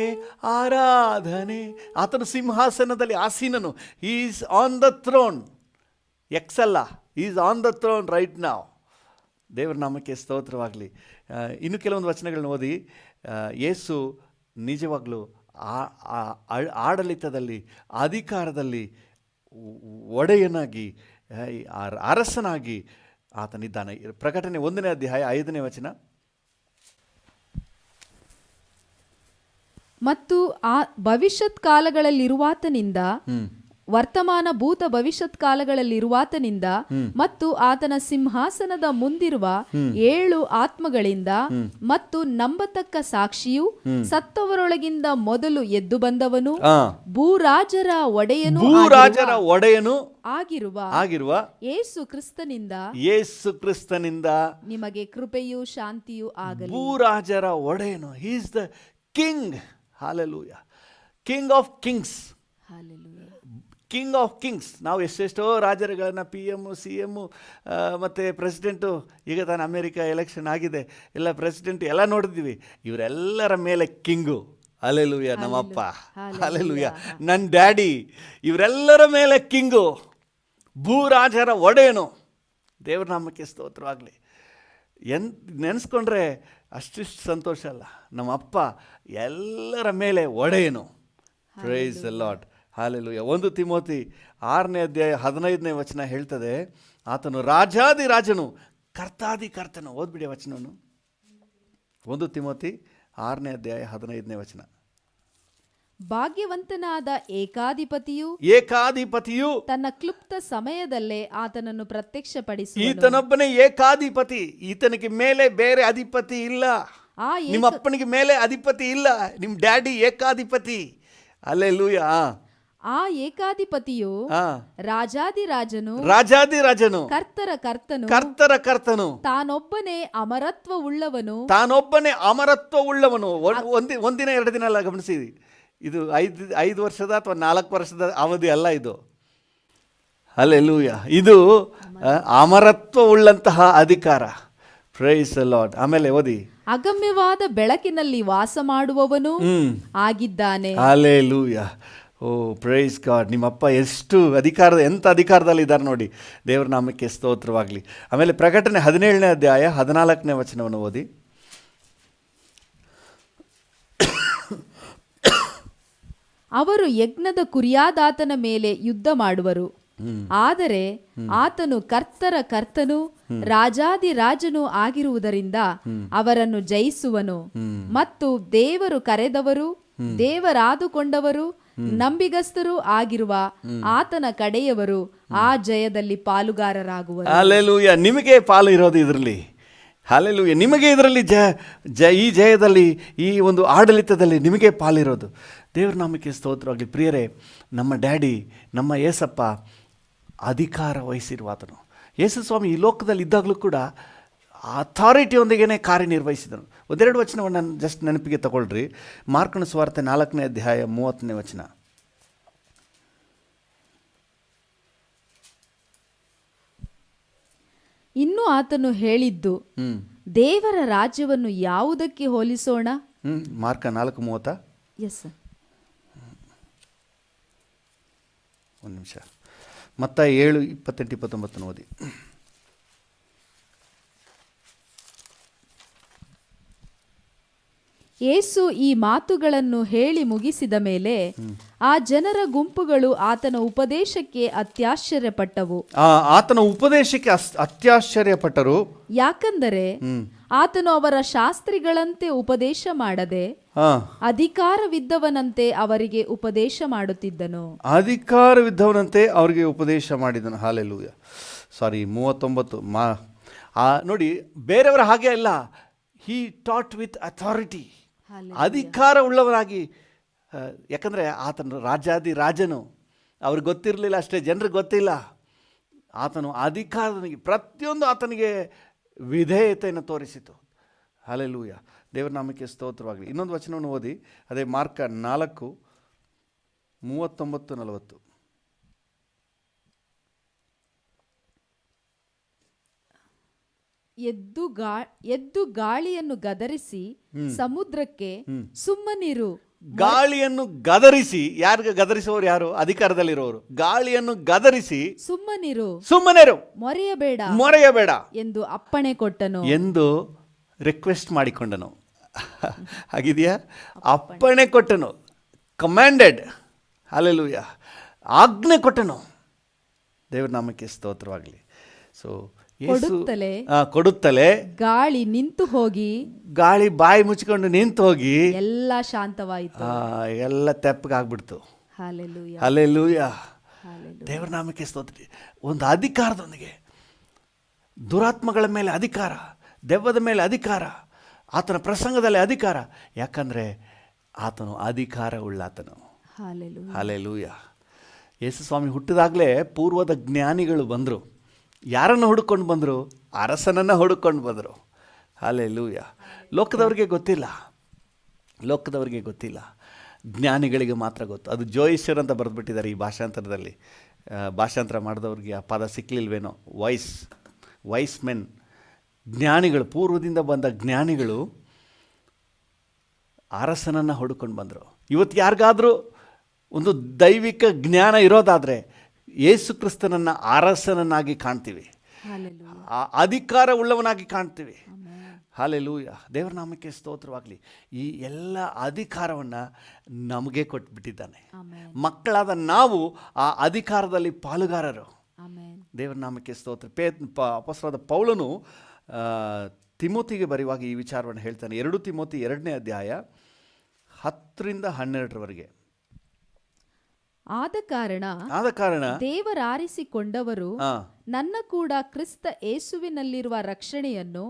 ಆರಾಧನೆ. ಆತನು ಸಿಂಹಾಸನದಲ್ಲಿ ಆಸೀನನು. He is on the throne. ಎಕ್ಸಲ್ಲ, he is on the throne right now. ದೇವರ ನಾಮಕ್ಕೆ ಸ್ತೋತ್ರವಾಗಲಿ. ಇನ್ನು ಕೆಲವೊಂದು ವಚನಗಳನ್ನ ಓದಿ. ಯೇಸು ನಿಜವಾಗ್ಲೂ ಆಡಳಿತದಲ್ಲಿ, ಅಧಿಕಾರದಲ್ಲಿ ಒಡೆಯನಾಗಿ, ಅರಸನಾಗಿ ಆತನಿದ್ದಾನೆ. ಪ್ರಕಟಣೆ 1ನೇ ಅಧ್ಯಾಯ 5ನೇ ವಚನ. ಮತ್ತು ಆ ಭವಿಷ್ಯತ್ ಕಾಲಗಳಲ್ಲಿರುವಾತನಿಂದ, ವರ್ತಮಾನ ಭೂತ ಭವಿಷ್ಯತ್ ಕಾಲಗಳಲ್ಲಿರುವಾತನಿಂದ ಮತ್ತು ಆತನ ಸಿಂಹಾಸನದ ಮುಂದಿರುವ 7 ಆತ್ಮಗಳಿಂದ ಮತ್ತು ನಂಬತಕ್ಕ ಸಾಕ್ಷಿಯು, ಸತ್ತವರೊಳಗಿಂದ ಮೊದಲು ಎದ್ದು ಬಂದವನು, ಭೂರಾಜರ ಒಡೆಯನು ಆಗಿರುವ ಯೇಸು ಕ್ರಿಸ್ತನಿಂದ ನಿಮಗೆ ಕೃಪೆಯೂ ಶಾಂತಿಯೂ ಆಗಲಿ. ಭೂರಾಜರ ಒಡೆಯನು. He is the king. Hallelujah. King of kings. Hallelujah. King of kings. ನಾವು ಎಷ್ಟೆಷ್ಟೋ ರಾಜರುಗಳನ್ನ, PM, CM ಮತ್ತು ಪ್ರೆಸಿಡೆಂಟು, ಈಗ ತಾನು ಅಮೇರಿಕಾ ಎಲೆಕ್ಷನ್ ಆಗಿದೆ, ಎಲ್ಲ ಪ್ರೆಸಿಡೆಂಟ್ ಎಲ್ಲ ನೋಡಿದ್ದೀವಿ. ಇವರೆಲ್ಲರ ಮೇಲೆ ಕಿಂಗು. ಹಲ್ಲೆಲೂಯಾ. ನಮ್ಮಪ್ಪ, ಹಲ್ಲೆಲೂಯಾ, ನನ್ನ ಡ್ಯಾಡಿ, ಇವರೆಲ್ಲರ ಮೇಲೆ ಕಿಂಗು, ಭೂರಾಜರ ಒಡೆಯನು. ದೇವರ ನಾಮಕ್ಕೆ ಸ್ತೋತ್ರವಾಗಲಿ. ನೆನೆಸ್ಕೊಂಡ್ರೆ ಅಷ್ಟಿಷ್ಟು ಸಂತೋಷ ಅಲ್ಲ. ನಮ್ಮ ಅಪ್ಪ ಎಲ್ಲರ ಮೇಲೆ ಒಡೆಯನು. Praise the Lord. Hallelujah. 1 Timothy 6ನೇ ಅಧ್ಯಾಯ 15ನೇ ವಚನ ಹೇಳ್ತದೆ, ಆತನು ರಾಜಾದಿರಾಜನು, ಕರ್ತನು. ಓದ್ಬಿಡಿ ವಚನವನ್ನು. 1 ತಿಮೋತಿ 6ನೇ ಅಧ್ಯಾಯ 15ನೇ ವಚನ. ಭಾಗ್ಯವಂತನಾದ ಏಕಾಧಿಪತಿಯು ತನ್ನ ಕ್ಲುಪ್ತ ಸಮಯದಲ್ಲೇ ಆತನನ್ನು ಪ್ರತ್ಯಕ್ಷಪಡಿಸಿ, ಈತನೊಬ್ಬನೇ ಏಕಾಧಿಪತಿ. ಈತನಿಗೆ ಮೇಲೆ ಬೇರೆ ಅಧಿಪತಿ ಇಲ್ಲ. ನಿಮ್ಮ ಅಪ್ಪನಿಗೆ ಮೇಲೆ ಅಧಿಪತಿ ಇಲ್ಲ. ನಿಮ್ಮ ಡ್ಯಾಡಿ ಏಕಾಧಿಪತಿ. ಹಲ್ಲೆಲೂಯಾ. ಆ ಏಕಾಧಿಪತಿಯು ರಾಜಾದಿರಾಜನು, ಕರ್ತರ ಕರ್ತನು, ತಾನೊಬ್ಬನೇ ಅಮರತ್ವವುಳ್ಳವನು. ಒಂದಿನ 2 ದಿನ ಅಲ್ಲ, ಗಮನಿಸಿದಿ. ಇದು 5 ವರ್ಷದ ಅಥವಾ 4 ವರ್ಷದ ಅವಧಿ ಅಲ್ಲ ಇದು. ಹಲ್ಲೆಲೂಯಾ. ಇದು ಅಮರತ್ವ ಉಳ್ಳಂತಹ ಅಧಿಕಾರ. Price the lord. ಆಮೇಲೆ ಓದಿ. ಅಗಮ್ಯವಾದ ಬೆಳಕಿನಲ್ಲಿ ವಾಸ ಮಾಡುವವನು ಆಗಿದ್ದಾನೆ. ಹಲ್ಲೆಲೂಯಾ. ಓ ಪ್ರೈಸ್ ಗಾಡ್. ನಿಮ್ಮಪ್ಪ ಎಷ್ಟು ಎಂಥ ಅಧಿಕಾರದಲ್ಲಿ ಇದ್ದಾರೆ ನೋಡಿ. ದೇವರ ನಾಮಕ್ಕೆ ಸ್ತೋತ್ರವಾಗಲಿ. ಆಮೇಲೆ ಪ್ರಕಟಣೆ 17ನೇ ಅಧ್ಯಾಯ 14ನೇ ವಚನವನ್ನು ಓದಿ. ಅವರು ಯಜ್ಞದ ಕುರಿಯಾದಾತನ ಮೇಲೆ ಯುದ್ಧ ಮಾಡುವರು, ಆದರೆ ಆತನು ಕರ್ತರ ಕರ್ತನು ರಾಜಾದಿ ರಾಜನು ಆಗಿರುವುದರಿಂದ ಅವರನ್ನು ಜಯಿಸುವನು. ಮತ್ತು ದೇವರು ಕರೆದವರು, ದೇವರಾದುಕೊಂಡವರು, ನಂಬಿಗಸ್ತರು ಆಗಿರುವ ಆತನ ಕಡೆಯವರು ಆ ಜಯದಲ್ಲಿ ಪಾಲುಗಾರರಾಗುವರು. ಹಲ್ಲೆಲೂಯಾ. ನಿಮಗೆ ಪಾಲು ಇರೋದು ಇದರಲ್ಲಿ. ಹಲ್ಲೆಲೂಯಾ. ನಿಮಗೆ ಇದರಲ್ಲಿ ಈ ಜಯದಲ್ಲಿ, ಈ ಒಂದು ಆಡಳಿತದಲ್ಲಿ ನಿಮಗೆ ಪಾಲಿರೋದು. ದೇವ್ರ ನಾಮಕ್ಕೆ ಸ್ತೋತ್ರವಾಗಲಿ. ಪ್ರಿಯರೇ, ನಮ್ಮ ಡ್ಯಾಡಿ, ನಮ್ಮ ಏಸಪ್ಪ ಅಧಿಕಾರ ವಹಿಸಿರುವ ಆತನು. ಯೇಸು ಸ್ವಾಮಿ ಈ ಲೋಕದಲ್ಲಿ ಇದ್ದಾಗಲೂ ಕೂಡ ಅಥಾರಿಟಿಯೊಂದಿಗೆ ಕಾರ್ಯನಿರ್ವಹಿಸಿದನು. ಒಂದೆರಡು ವಚನವನ್ನು ಜಸ್ಟ್ ನೆನಪಿಗೆ ತಗೊಳ್ರಿ. ಮಾರ್ಕನ ಸುವಾರ್ತೆ 4ನೇ ಅಧ್ಯಾಯ 30ನೇ ವಚನ. ಇನ್ನು ಆತನು ಹೇಳಿದ್ದು, ದೇವರ ರಾಜ್ಯವನ್ನು ಯಾವುದಕ್ಕೆ ಹೋಲಿಸೋಣ? ಮಾರ್ಕ 4:30. Yes sir. ಒಂದು ನಿಮಿಷ. ಮತ್ತಾಯ 7:28-29 ಓದಿ. ಯೇಸು ಈ ಮಾತುಗಳನ್ನು ಹೇಳಿ ಮುಗಿಸಿದ ಮೇಲೆ ಆ ಜನರ ಗುಂಪುಗಳು ಆತನ ಉಪದೇಶಕ್ಕೆ ಅತ್ಯಾಶ್ಚರ್ಯಪಟ್ಟವು. ಆತನ ಉಪದೇಶಕ್ಕೆ ಅತ್ಯಾಶ್ಚರ್ಯಪಟ್ಟರು. ಯಾಕಂದರೆ ಆತನು ಅವರ ಶಾಸ್ತ್ರಿಗಳಂತೆ ಉಪದೇಶ ಮಾಡದೆ ಅಧಿಕಾರವಿದ್ದವನಂತೆ ಅವರಿಗೆ ಉಪದೇಶ ಮಾಡುತ್ತಿದ್ದನು. ಅಧಿಕಾರವಿದ್ದವನಂತೆ ಅವರಿಗೆ ಉಪದೇಶ ಮಾಡಿದನು. ಹಲ್ಲೆಲೂಯಾ. 39 ನೋಡಿ, ಬೇರೆಯವರ ಹಾಗೆ ಅಲ್ಲ. ಹಿ ಟಾಟ್ ವಿತ್ ಅಥಾರಿಟಿ. ಅಧಿಕಾರ ಉಳ್ಳವನಾಗಿ. ಯಾಕಂದರೆ ಆತನು ರಾಜಾದಿ ರಾಜನು. ಅವ್ರಿಗೆ ಗೊತ್ತಿರಲಿಲ್ಲ ಅಷ್ಟೇ, ಜನರಿಗೆ ಗೊತ್ತಿಲ್ಲ. ಆತನು ಅಧಿಕಾರನಿಗೆ ಪ್ರತಿಯೊಂದು ಆತನಿಗೆ ವಿಧೇಯತೆಯನ್ನು ತೋರಿಸಿತು. ಹಲ್ಲೆಲೂಯಾ. ದೇವರ ನಾಮಕ್ಕೆ ಸ್ತೋತ್ರವಾಗಲಿ. ಇನ್ನೊಂದು ವಚನವನ್ನು ಓದಿ. ಅದೇ ಮಾರ್ಕ 4:39-40. ಎದ್ದು ಗಾಳಿಯನ್ನು ಗದರಿಸಿ ಸಮುದ್ರಕ್ಕೆ ಸುಮ್ಮನಿರು. ಗಾಳಿಯನ್ನು ಗದರಿಸಿ, ಯಾರಿಗೆ ಗದರಿಸುವವರು? ಯಾರು? ಅಧಿಕಾರದಲ್ಲಿರೋರು. ಗಾಳಿಯನ್ನು ಗದರಿಸಿ ಸುಮ್ಮನಿರು, ಮೊರೆಯಬೇಡ ಎಂದು ಅಪ್ಪಣೆ ಕೊಟ್ಟನು ಎಂದು ರಿಕ್ವೆಸ್ಟ್ ಮಾಡಿಕೊಂಡನು. ಹಾಗಿದೆಯಾ? ಅಪ್ಪಣೆ ಕೊಟ್ಟನು. ಕಮ್ಯಾಂಡೆಡ್. ಹಲ್ಲೆಲೂಯಾ. ಆಜ್ಞೆ ಕೊಟ್ಟನು. ದೇವರ ನಾಮಕ್ಕೆ ಸ್ತೋತ್ರವಾಗಲಿ. ಸೊ ಕೊಡುತ್ತಲೇ ಗಾಳಿ ನಿಂತು ಹೋಗಿ, ಗಾಳಿ ಬಾಯಿ ಮುಚ್ಚಿಕೊಂಡು ನಿಂತು ಹೋಗಿ ಎಲ್ಲ ಶಾಂತವಾಯಿತು, ಎಲ್ಲ ತೆಪ್ಪಗಾಗ್ಬಿಡ್ತು. ಹಲ್ಲೆಲೂಯಾ. ಹಲ್ಲೆಲೂಯಾ. ದೇವರ ನಾಮಕ್ಕೆ ಸ್ತೋತ್ರ. ಒಂದು ಅಧಿಕಾರದೊಂದಿಗೆ ದುರಾತ್ಮಗಳ ಮೇಲೆ ಅಧಿಕಾರ, ದೆವ್ವದ ಮೇಲೆ ಅಧಿಕಾರ, ಆತನ ಪ್ರಸಂಗದಲ್ಲಿ ಅಧಿಕಾರ. ಯಾಕಂದರೆ ಆತನು ಅಧಿಕಾರ ಉಳ್ಳಾತನು. ಹಲ್ಲೆಲೂಯಾ. ಯೇಸು ಸ್ವಾಮಿ ಹುಟ್ಟಿದಾಗಲೇ ಪೂರ್ವದ ಜ್ಞಾನಿಗಳು ಬಂದರು. ಯಾರನ್ನು ಹುಡುಕೊಂಡು ಬಂದರು? ಅರಸನನ್ನು ಹುಡುಕೊಂಡು ಬಂದರು. ಹಲ್ಲೆಲೂಯಾ. ಲೋಕದವ್ರಿಗೆ ಗೊತ್ತಿಲ್ಲ, ಜ್ಞಾನಿಗಳಿಗೆ ಮಾತ್ರ ಗೊತ್ತು. ಅದು ಜೋಯಿಶ್ವರ್ ಅಂತ ಬರೆದ್ಬಿಟ್ಟಿದ್ದಾರೆ ಈ ಭಾಷಾಂತರದಲ್ಲಿ. ಭಾಷಾಂತರ ಮಾಡಿದವ್ರಿಗೆ ಆ ಪದ ಸಿಕ್ಕಲಿಲ್ವೇನೋ. ವೈಸ್ ಮೆನ್, ಜ್ಞಾನಿಗಳು, ಪೂರ್ವದಿಂದ ಬಂದ ಜ್ಞಾನಿಗಳು ಅರಸನನ್ನು ಹುಡುಕೊಂಡು ಬಂದರು. ಇವತ್ತು ಯಾರಿಗಾದರೂ ಒಂದು ದೈವಿಕ ಜ್ಞಾನ ಇರೋದಾದರೆ ಯೇಸು ಕ್ರಿಸ್ತನನ್ನು ಅರಸನನ್ನಾಗಿ ಕಾಣ್ತೀವಿ, ಅಧಿಕಾರ ಉಳ್ಳವನಾಗಿ ಕಾಣ್ತೀವಿ. ಹಲ್ಲೆಲೂಯಾ. ದೇವರ ನಾಮಕ್ಕೆ ಸ್ತೋತ್ರವಾಗಲಿ. ಈ ಎಲ್ಲ ಅಧಿಕಾರವನ್ನು ನಮಗೆ ಕೊಟ್ಬಿಟ್ಟಿದ್ದಾನೆ. ಮಕ್ಕಳಾದ ನಾವು ಆ ಅಧಿಕಾರದಲ್ಲಿ ಪಾಲುಗಾರರು. ದೇವರ ನಾಮಕ್ಕೆ ಸ್ತೋತ್ರ. ಅಪೊಸ್ತಲನಾದ ಪೌಲನು ತಿಮೋತಿಗೆ ಬರೆಯುವಾಗ ಈ ವಿಚಾರವನ್ನು ಹೇಳ್ತಾನೆ. 2 ತಿಮೋತಿ 2ನೇ ಅಧ್ಯಾಯ 10-12 ಆದ ಕಾರಣ ದೇವರಾರಿಸಿಕೊಂಡವರು ನನ್ನ ಕೂಡ ಕ್ರಿಸ್ತ ಯೇಸುವಿನಲ್ಲಿರುವ ರಕ್ಷಣೆಯನ್ನು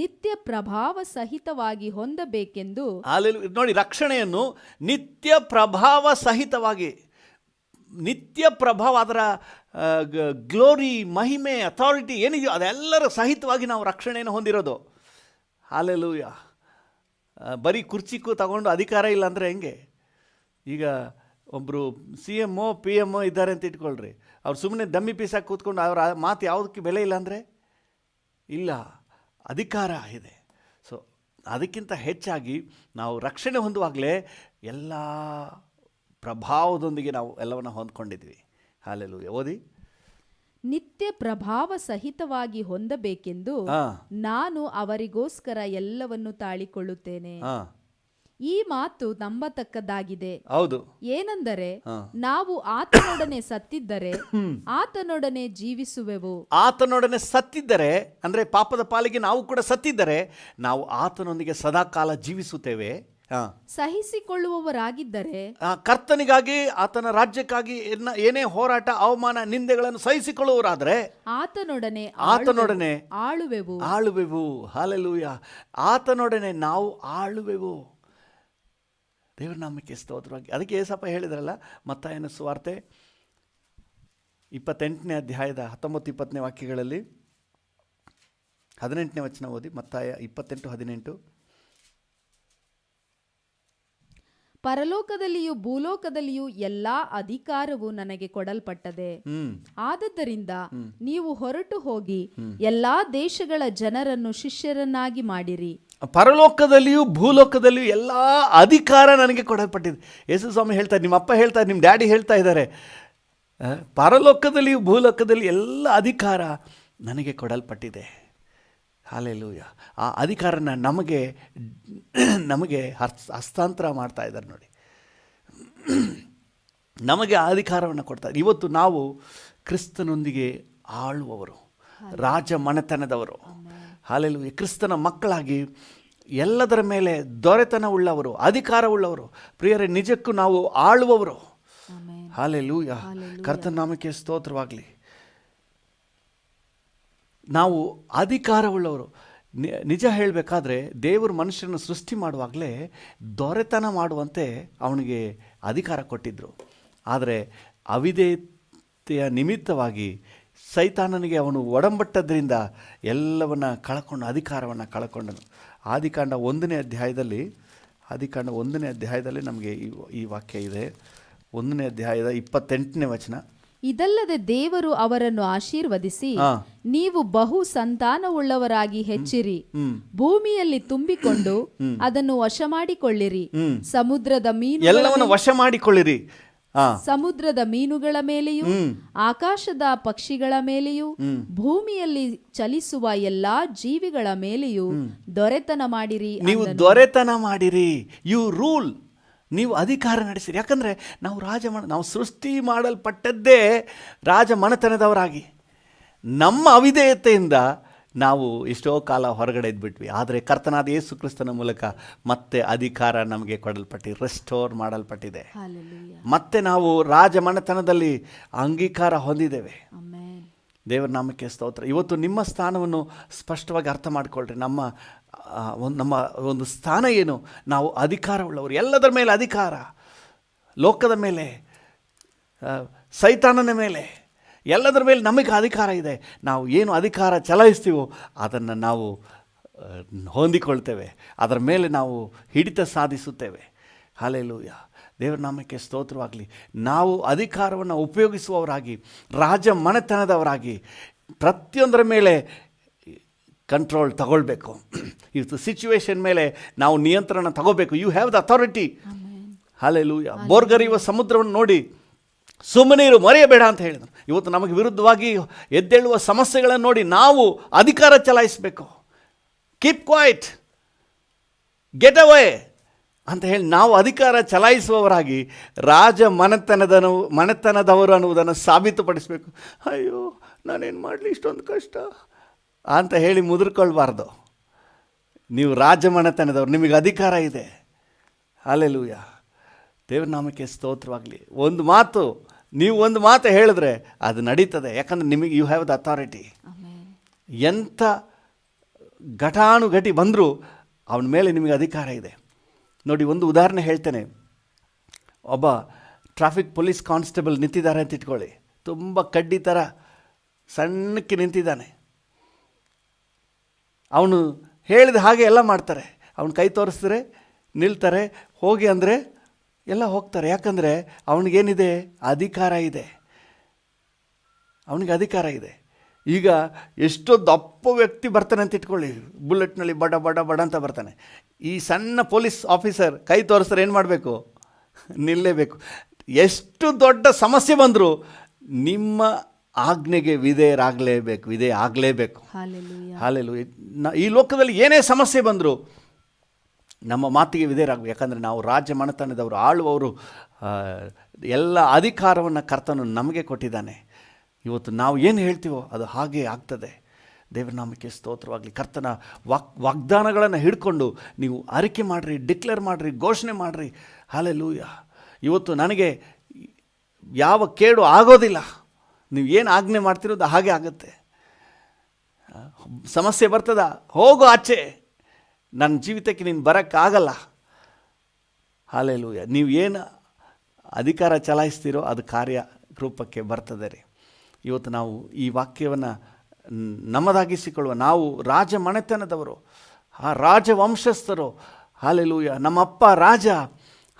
ನಿತ್ಯ ಪ್ರಭಾವ ಸಹಿತವಾಗಿ ಹೊಂದಬೇಕೆಂದು. ನೋಡಿ, ರಕ್ಷಣೆಯನ್ನು ನಿತ್ಯ ಪ್ರಭಾವ ಸಹಿತವಾಗಿ, ನಿತ್ಯ ಪ್ರಭಾವ, ಅದರ ಗ್ಲೋರಿ, ಮಹಿಮೆ, ಅಥಾರಿಟಿ ಏನಿದೆಯೋ ಅದೆಲ್ಲರ ಸಹಿತವಾಗಿ ನಾವು ರಕ್ಷಣೆಯನ್ನು ಹೊಂದಿರೋದು. ಹಲ್ಲೆಲೂಯಾ. ಬರೀ ಕುರ್ಚಿಗೂ ತಗೊಂಡು ಅಧಿಕಾರ ಇಲ್ಲ ಅಂದರೆ ಹೆಂಗೆ? ಈಗ ಒಬ್ಬರು CM PM ಇದ್ದಾರೆ ಅಂತ ಇಟ್ಕೊಳ್ರಿ. ಅವ್ರು ಸುಮ್ಮನೆ ಡಮ್ಮಿ ಪೀಸಾಗಿ ಕೂತ್ಕೊಂಡು ಅವ್ರ ಮಾತು ಯಾವುದಕ್ಕೆ ಬೆಲೆ ಇಲ್ಲ ಅಂದರೆ ಇಲ್ಲ, ಅಧಿಕಾರ ಇದೆ. ಸೊ ಅದಕ್ಕಿಂತ ಹೆಚ್ಚಾಗಿ ನಾವು ರಕ್ಷಣೆ ಹೊಂದುವಾಗಲೇ ಎಲ್ಲ ಪ್ರಭಾವದೊಂದಿಗೆ ನಾವು ಎಲ್ಲವನ್ನು ಹೊಂದ್ಕೊಂಡಿದ್ವಿ. ಹಲ್ಲೆಲೂಯಾ. ಓದಿ. ನಿತ್ಯ ಪ್ರಭಾವ ಸಹಿತವಾಗಿ ಹೊಂದಬೇಕೆಂದು ನಾನು ಅವರಿಗೋಸ್ಕರ ಎಲ್ಲವನ್ನು ತಾಳಿಕೊಳ್ಳುತ್ತೇನೆ. ಈ ಮಾತು ನಂಬತಕ್ಕದ್ದಾಗಿದೆ. ಹೌದು. ಏನೆಂದರೆ ನಾವು ಆತನೊಡನೆ ಸತ್ತಿದ್ದರೆ ಆತನೊಡನೆ ಜೀವಿಸುವೆವು. ಆತನೊಡನೆ ಸತ್ತಿದ್ದರೆ ಅಂದರೆ ಪಾಪದ ಪಾಲಿಗೆ ನಾವು ಕೂಡ ಸತ್ತಿದ್ದರೆ ನಾವು ಆತನೊಂದಿಗೆ ಸದಾಕಾಲ ಜೀವಿಸುತ್ತೇವೆ. ಸಹಿಸಿಕೊಳ್ಳುವವರಾಗಿದ್ದರೆ ಕರ್ತನಿಗಾಗಿ ಆತನ ರಾಜ್ಯಕ್ಕಾಗಿ ಏನೇ ಹೋರಾಟ ಅವಮಾನ ನಿಂದೆಗಳನ್ನು ಸಹಿಸಿಕೊಳ್ಳುವವರಾದರೆ ಆತನೊಡನೆ ಆಳುವೆವು. ಹಲ್ಲೆಲೂಯಾ. ಆತನೊಡನೆ ನಾವು ಆಳುವೆವು. ದೇವರ ನಾಮಕ್ಕೆ ಸ್ತೋತ್ರವಾಗಿ. ಅದಕ್ಕೆ ಏಸಪ್ಪ ಹೇಳಿದ್ರಲ್ಲ ಮತ್ತಾಯನ ಸುವಾರ್ತೆ 28ನೇ ಅಧ್ಯಾಯದ 19-20 ವಾಕ್ಯಗಳಲ್ಲಿ 18ನೇ ವಚನ ಓದಿ. ಮತ್ತಾಯ 28:18. ಪರಲೋಕದಲ್ಲಿಯೂ ಭೂಲೋಕದಲ್ಲಿಯೂ ಎಲ್ಲಾ ಅಧಿಕಾರವು ನನಗೆ ಕೊಡಲ್ಪಟ್ಟದೆ. ಆದದ್ದರಿಂದ ನೀವು ಹೊರಟು ಹೋಗಿ ಎಲ್ಲಾ ದೇಶಗಳ ಜನರನ್ನು ಶಿಷ್ಯರನ್ನಾಗಿ ಮಾಡಿರಿ. ಪರಲೋಕದಲ್ಲಿಯೂ ಭೂಲೋಕದಲ್ಲಿಯೂ ಎಲ್ಲ ಅಧಿಕಾರ ನನಗೆ ಕೊಡಲ್ಪಟ್ಟಿದೆ. ಯೇಸು ಸ್ವಾಮಿ ಹೇಳ್ತಾರೆ, ನಿಮ್ಮ ಅಪ್ಪ ಹೇಳ್ತಾರೆ, ನಿಮ್ಮ ಡ್ಯಾಡಿ ಹೇಳ್ತಾ ಇದ್ದಾರೆ, ಪರಲೋಕದಲ್ಲಿಯೂ ಭೂಲೋಕದಲ್ಲಿ ಎಲ್ಲ ಅಧಿಕಾರ ನನಗೆ ಕೊಡಲ್ಪಟ್ಟಿದೆ. ಹಲ್ಲೆಲೂಯಾ. ಆ ಅಧಿಕಾರನ ನಮಗೆ ಹಸ್ತಾಂತರ ಮಾಡ್ತಾ ಇದ್ದಾರೆ ನೋಡಿ. ನಮಗೆ ಆ ಅಧಿಕಾರವನ್ನು ಕೊಡ್ತಾರೆ. ಇವತ್ತು ನಾವು ಕ್ರಿಸ್ತನೊಂದಿಗೆ ಆಳುವವರು, ರಾಜ ಮನೆತನದವರು. ಹಲ್ಲೆಲೂಯಾ. ಕ್ರಿಸ್ತನ ಮಕ್ಕಳಾಗಿ ಎಲ್ಲದರ ಮೇಲೆ ದೊರೆತನ ಉಳ್ಳವರು, ಅಧಿಕಾರ ಉಳ್ಳವರು. ಪ್ರಿಯರೇ, ನಿಜಕ್ಕೂ ನಾವು ಆಳುವವರು. ಹಲ್ಲೆಲೂಯಾ. ಕರ್ತನ ನಾಮಕ್ಕೆ ಸ್ತೋತ್ರವಾಗಲಿ. ನಾವು ಅಧಿಕಾರವುಳ್ಳವರು. ನಿಜ ಹೇಳಬೇಕಾದ್ರೆ ದೇವರು ಮನುಷ್ಯರನ್ನು ಸೃಷ್ಟಿ ಮಾಡುವಾಗಲೇ ದೊರೆತನ ಮಾಡುವಂತೆ ಅವನಿಗೆ ಅಧಿಕಾರ ಕೊಟ್ಟಿದ್ದರು. ಆದರೆ ಅವಿಧೇಯತೆಯ ನಿಮಿತ್ತವಾಗಿ ಸೈತಾನನಿಗೆ ಅವನು ಒಡಂಬಟ್ಟದ್ರಿಂದ ಎಲ್ಲವನ್ನ ಅಧಿಕಾರವನ್ನು ಕಳಕೊಂಡನು. ಆದಿಕಾಂಡ 1ನೇ ಅಧ್ಯಾಯದಲ್ಲಿ ನಮಗೆ ಈ ವಾಕ್ಯ ಇದೆ. 1ನೇ ಅಧ್ಯಾಯದ 28ನೇ ವಚನ. ಇದಲ್ಲದೆ ದೇವರು ಅವರನ್ನು ಆಶೀರ್ವದಿಸಿ, ನೀವು ಬಹು ಸಂತಾನವುಳ್ಳವರಾಗಿ ಹೆಚ್ಚಿರಿ, ಭೂಮಿಯಲ್ಲಿ ತುಂಬಿಕೊಂಡು ಅದನ್ನು ವಶ ಮಾಡಿಕೊಳ್ಳಿರಿ, ಎಲ್ಲವನ್ನು ವಶ ಮಾಡಿಕೊಳ್ಳಿರಿ, ಸಮುದ್ರದ ಮೀನುಗಳ ಮೇಲೆಯೂ ಆಕಾಶದ ಪಕ್ಷಿಗಳ ಮೇಲೆಯೂ ಭೂಮಿಯಲ್ಲಿ ಚಲಿಸುವ ಎಲ್ಲಾ ಜೀವಿಗಳ ಮೇಲೆಯೂ ದೊರೆತನ ಮಾಡಿರಿ. ನೀವು ದೊರೆತನ ಮಾಡಿರಿ. You rule. ನೀವು ಅಧಿಕಾರ ನಡೆಸಿರಿ. ಯಾಕಂದರೆ ನಾವು ಸೃಷ್ಟಿ ಮಾಡಲ್ಪಟ್ಟದ್ದೇ ರಾಜ ಮನೆತನದವರಾಗಿ. ನಮ್ಮ ಅವಿಧೇಯತೆಯಿಂದ ನಾವು ಎಷ್ಟೋ ಕಾಲ ಹೊರಗಡೆ ಇದ್ಬಿಟ್ವಿ. ಆದರೆ ಕರ್ತನಾದ ಯೇಸು ಕ್ರಿಸ್ತನ ಮೂಲಕ ಮತ್ತೆ ಅಧಿಕಾರ ನಮಗೆ ಕೊಡಲ್ಪಟ್ಟು ರೆಸ್ಟೋರ್ ಮಾಡಲ್ಪಟ್ಟಿದೆ. ಮತ್ತೆ ನಾವು ರಾಜ ಮನೆತನದಲ್ಲಿ ಅಂಗೀಕಾರ ಹೊಂದಿದ್ದೇವೆ. ದೇವರ ನಾಮಕ್ಕೆ ಸ್ತೋತ್ರ. ಇವತ್ತು ನಿಮ್ಮ ಸ್ಥಾನವನ್ನು ಸ್ಪಷ್ಟವಾಗಿ ಅರ್ಥ ಮಾಡಿಕೊಳ್ಳ್ರಿ. ನಮ್ಮ ಒಂದು ಸ್ಥಾನ ಏನು? ನಾವು ಅಧಿಕಾರವುಳ್ಳವರು. ಎಲ್ಲದರ ಮೇಲೆ ಅಧಿಕಾರ. ಲೋಕದ ಮೇಲೆ, ಸೈತಾನನ ಮೇಲೆ, ಎಲ್ಲದರ ಮೇಲೆ ನಮಗೆ ಅಧಿಕಾರ ಇದೆ. ನಾವು ಏನು ಅಧಿಕಾರ ಚಲಾಯಿಸ್ತೀವೋ ಅದನ್ನು ನಾವು ಹೊಂದಿಕೊಳ್ತೇವೆ. ಅದರ ಮೇಲೆ ನಾವು ಹಿಡಿತ ಸಾಧಿಸುತ್ತೇವೆ. ಹಲ್ಲೆಲೂಯಾ. ದೇವರ ನಾಮಕ್ಕೆ ಸ್ತೋತ್ರವಾಗಲಿ. ನಾವು ಅಧಿಕಾರವನ್ನು ಉಪಯೋಗಿಸುವವರಾಗಿ, ರಾಜ ಮನೆತನದವರಾಗಿ ಪ್ರತಿಯೊಂದರ ಮೇಲೆ ಕಂಟ್ರೋಲ್ ತಗೊಳ್ಬೇಕು. ಇವತ್ತು ಸಿಚುವೇಶನ್ ಮೇಲೆ ನಾವು ನಿಯಂತ್ರಣ ತಗೋಬೇಕು. You have the authority. Hallelujah. ಬೋರ್ಗರಿಯುವ ಸಮುದ್ರವನ್ನು ನೋಡಿ ಸುಮ್ಮನೆ ಇರು, ಮರೆಯಬೇಡ ಅಂತ ಹೇಳಿದರು. ಇವತ್ತು ನಮಗೆ ವಿರುದ್ಧವಾಗಿ ಎದ್ದೇಳುವ ಸಮಸ್ಯೆಗಳನ್ನು ನೋಡಿ ನಾವು ಅಧಿಕಾರ ಚಲಾಯಿಸಬೇಕು. ಕೀಪ್ ಕ್ವೈಟ್, ಗೆಟ್ ಅವೇ ಅಂತ ಹೇಳಿ ನಾವು ಅಧಿಕಾರ ಚಲಾಯಿಸುವವರಾಗಿ ರಾಜ ಮನೆತನದವರು ಅನ್ನುವುದನ್ನು ಸಾಬೀತುಪಡಿಸಬೇಕು. ಅಯ್ಯೋ, ನಾನೇನು ಮಾಡಲಿ, ಇಷ್ಟೊಂದು ಕಷ್ಟ ಅಂತ ಹೇಳಿ ಮುದುರ್ಕೊಳ್ಬಾರ್ದು. ನೀವು ರಾಜ ಮನೆತನದವರು, ನಿಮಗೆ ಅಧಿಕಾರ ಇದೆ. ಹಲ್ಲೆಲೂಯಾ. ದೇವ್ರ ನಾಮಕ್ಕೆ ಸ್ತೋತ್ರವಾಗಲಿ. ನೀವು ಒಂದು ಮಾತು ಹೇಳಿದ್ರೆ ಅದು ನಡೀತದೆ. ಯಾಕಂದರೆ ನಿಮಗೆ ಯು ಹ್ಯಾವ್ ದ ಅಥಾರಿಟಿ. ಎಂಥ ಘಟಾನುಘಟಿ ಬಂದರೂ ಅವನ ಮೇಲೆ ನಿಮಗೆ ಅಧಿಕಾರ ಇದೆ. ನೋಡಿ, ಒಂದು ಉದಾಹರಣೆ ಹೇಳ್ತೇನೆ. ಒಬ್ಬ ಟ್ರಾಫಿಕ್ ಪೊಲೀಸ್ ಕಾನ್ಸ್ಟೇಬಲ್ ನಿಂತಿದ್ದಾರೆ ಅಂತ ಇಟ್ಕೊಳ್ಳಿ. ತುಂಬ ಕಡ್ಡಿ ಥರ ಸಣ್ಣಕ್ಕೆ ನಿಂತಿದ್ದಾನೆ. ಅವನು ಹೇಳಿದ ಹಾಗೆ ಎಲ್ಲ ಮಾಡ್ತಾರೆ. ಅವನು ಕೈ ತೋರಿಸಿದ್ರೆ ನಿಲ್ತಾರೆ, ಹೋಗಿ ಅಂದರೆ ಎಲ್ಲ ಹೋಗ್ತಾರೆ. ಯಾಕಂದರೆ ಅವನಿಗೇನಿದೆ? ಅಧಿಕಾರ ಇದೆ. ಅವನಿಗೆ ಅಧಿಕಾರ ಇದೆ. ಈಗ ಎಷ್ಟೋ ದಪ್ಪ ವ್ಯಕ್ತಿ ಬರ್ತಾನೆ ಅಂತ ಇಟ್ಕೊಳ್ಳಿ, ಬುಲೆಟ್ನಲ್ಲಿ ಬಡ ಬಡ ಬಡ ಅಂತ ಬರ್ತಾನೆ. ಈ ಸಣ್ಣ ಪೊಲೀಸ್ ಆಫೀಸರ್ ಕೈ ತೋರಿಸ್ತಾರೆ, ಏನು ಮಾಡಬೇಕು? ನಿಲ್ಲೇಬೇಕು. ಎಷ್ಟು ದೊಡ್ಡ ಸಮಸ್ಯೆ ಬಂದರೂ ನಿಮ್ಮ ಆಜ್ಞೆಗೆ ವಿಧೇಯ ಆಗಲೇಬೇಕು. ಹಾಲೆಲೂಯಾ. ಈ ಲೋಕದಲ್ಲಿ ಏನೇ ಸಮಸ್ಯೆ ಬಂದರೂ ನಮ್ಮ ಮಾತಿಗೆ ವಿಧೇಯರಾಗಬೇಕು. ಯಾಕಂದರೆ ನಾವು ರಾಜ್ಯ ಮನೆತನದವರು, ಆಳುವವರು. ಎಲ್ಲ ಅಧಿಕಾರವನ್ನು ಕರ್ತನು ನಮಗೆ ಕೊಟ್ಟಿದ್ದಾನೆ. ಇವತ್ತು ನಾವು ಏನು ಹೇಳ್ತೀವೋ ಅದು ಹಾಗೇ ಆಗ್ತದೆ. ದೇವರ ನಾಮಕ್ಕೆ ಸ್ತೋತ್ರವಾಗಲಿ. ಕರ್ತನ ವಾಗ್ದಾನಗಳನ್ನು ಹಿಡ್ಕೊಂಡು ನೀವು ಅರಿಕೆ ಮಾಡಿರಿ, ಡಿಕ್ಲೇರ್ ಮಾಡಿರಿ, ಘೋಷಣೆ ಮಾಡಿರಿ. ಹಾಲೆಲೂಯಾ. ಇವತ್ತು ನನಗೆ ಯಾವ ಕೇಡು ಆಗೋದಿಲ್ಲ. ನೀವು ಏನು ಆಜ್ಞೆ ಮಾಡ್ತಿರೋದು ಹಾಗೆ ಆಗುತ್ತೆ. ಸಮಸ್ಯೆ ಬರ್ತದ, ಹೋಗು ಆಚೆ, ನನ್ನ ಜೀವಿತಕ್ಕೆ ನೀನು ಬರೋಕ್ಕಾಗಲ್ಲ. ಹಾಲೆಲೂಯಾ. ನೀವು ಏನು ಅಧಿಕಾರ ಚಲಾಯಿಸ್ತೀರೋ ಅದು ಕಾರ್ಯ ರೂಪಕ್ಕೆ ಬರ್ತದೆ ರೀ. ಇವತ್ತು ನಾವು ಈ ವಾಕ್ಯವನ್ನು ನಮ್ಮದಾಗಿಸಿಕೊಳ್ಳುವ, ನಾವು ರಾಜ ಮನೆತನದವರು, ಆ ರಾಜವಂಶಸ್ಥರು. ಹಾಲೆಲೂಯಾ. ನಮ್ಮಪ್ಪ ರಾಜ.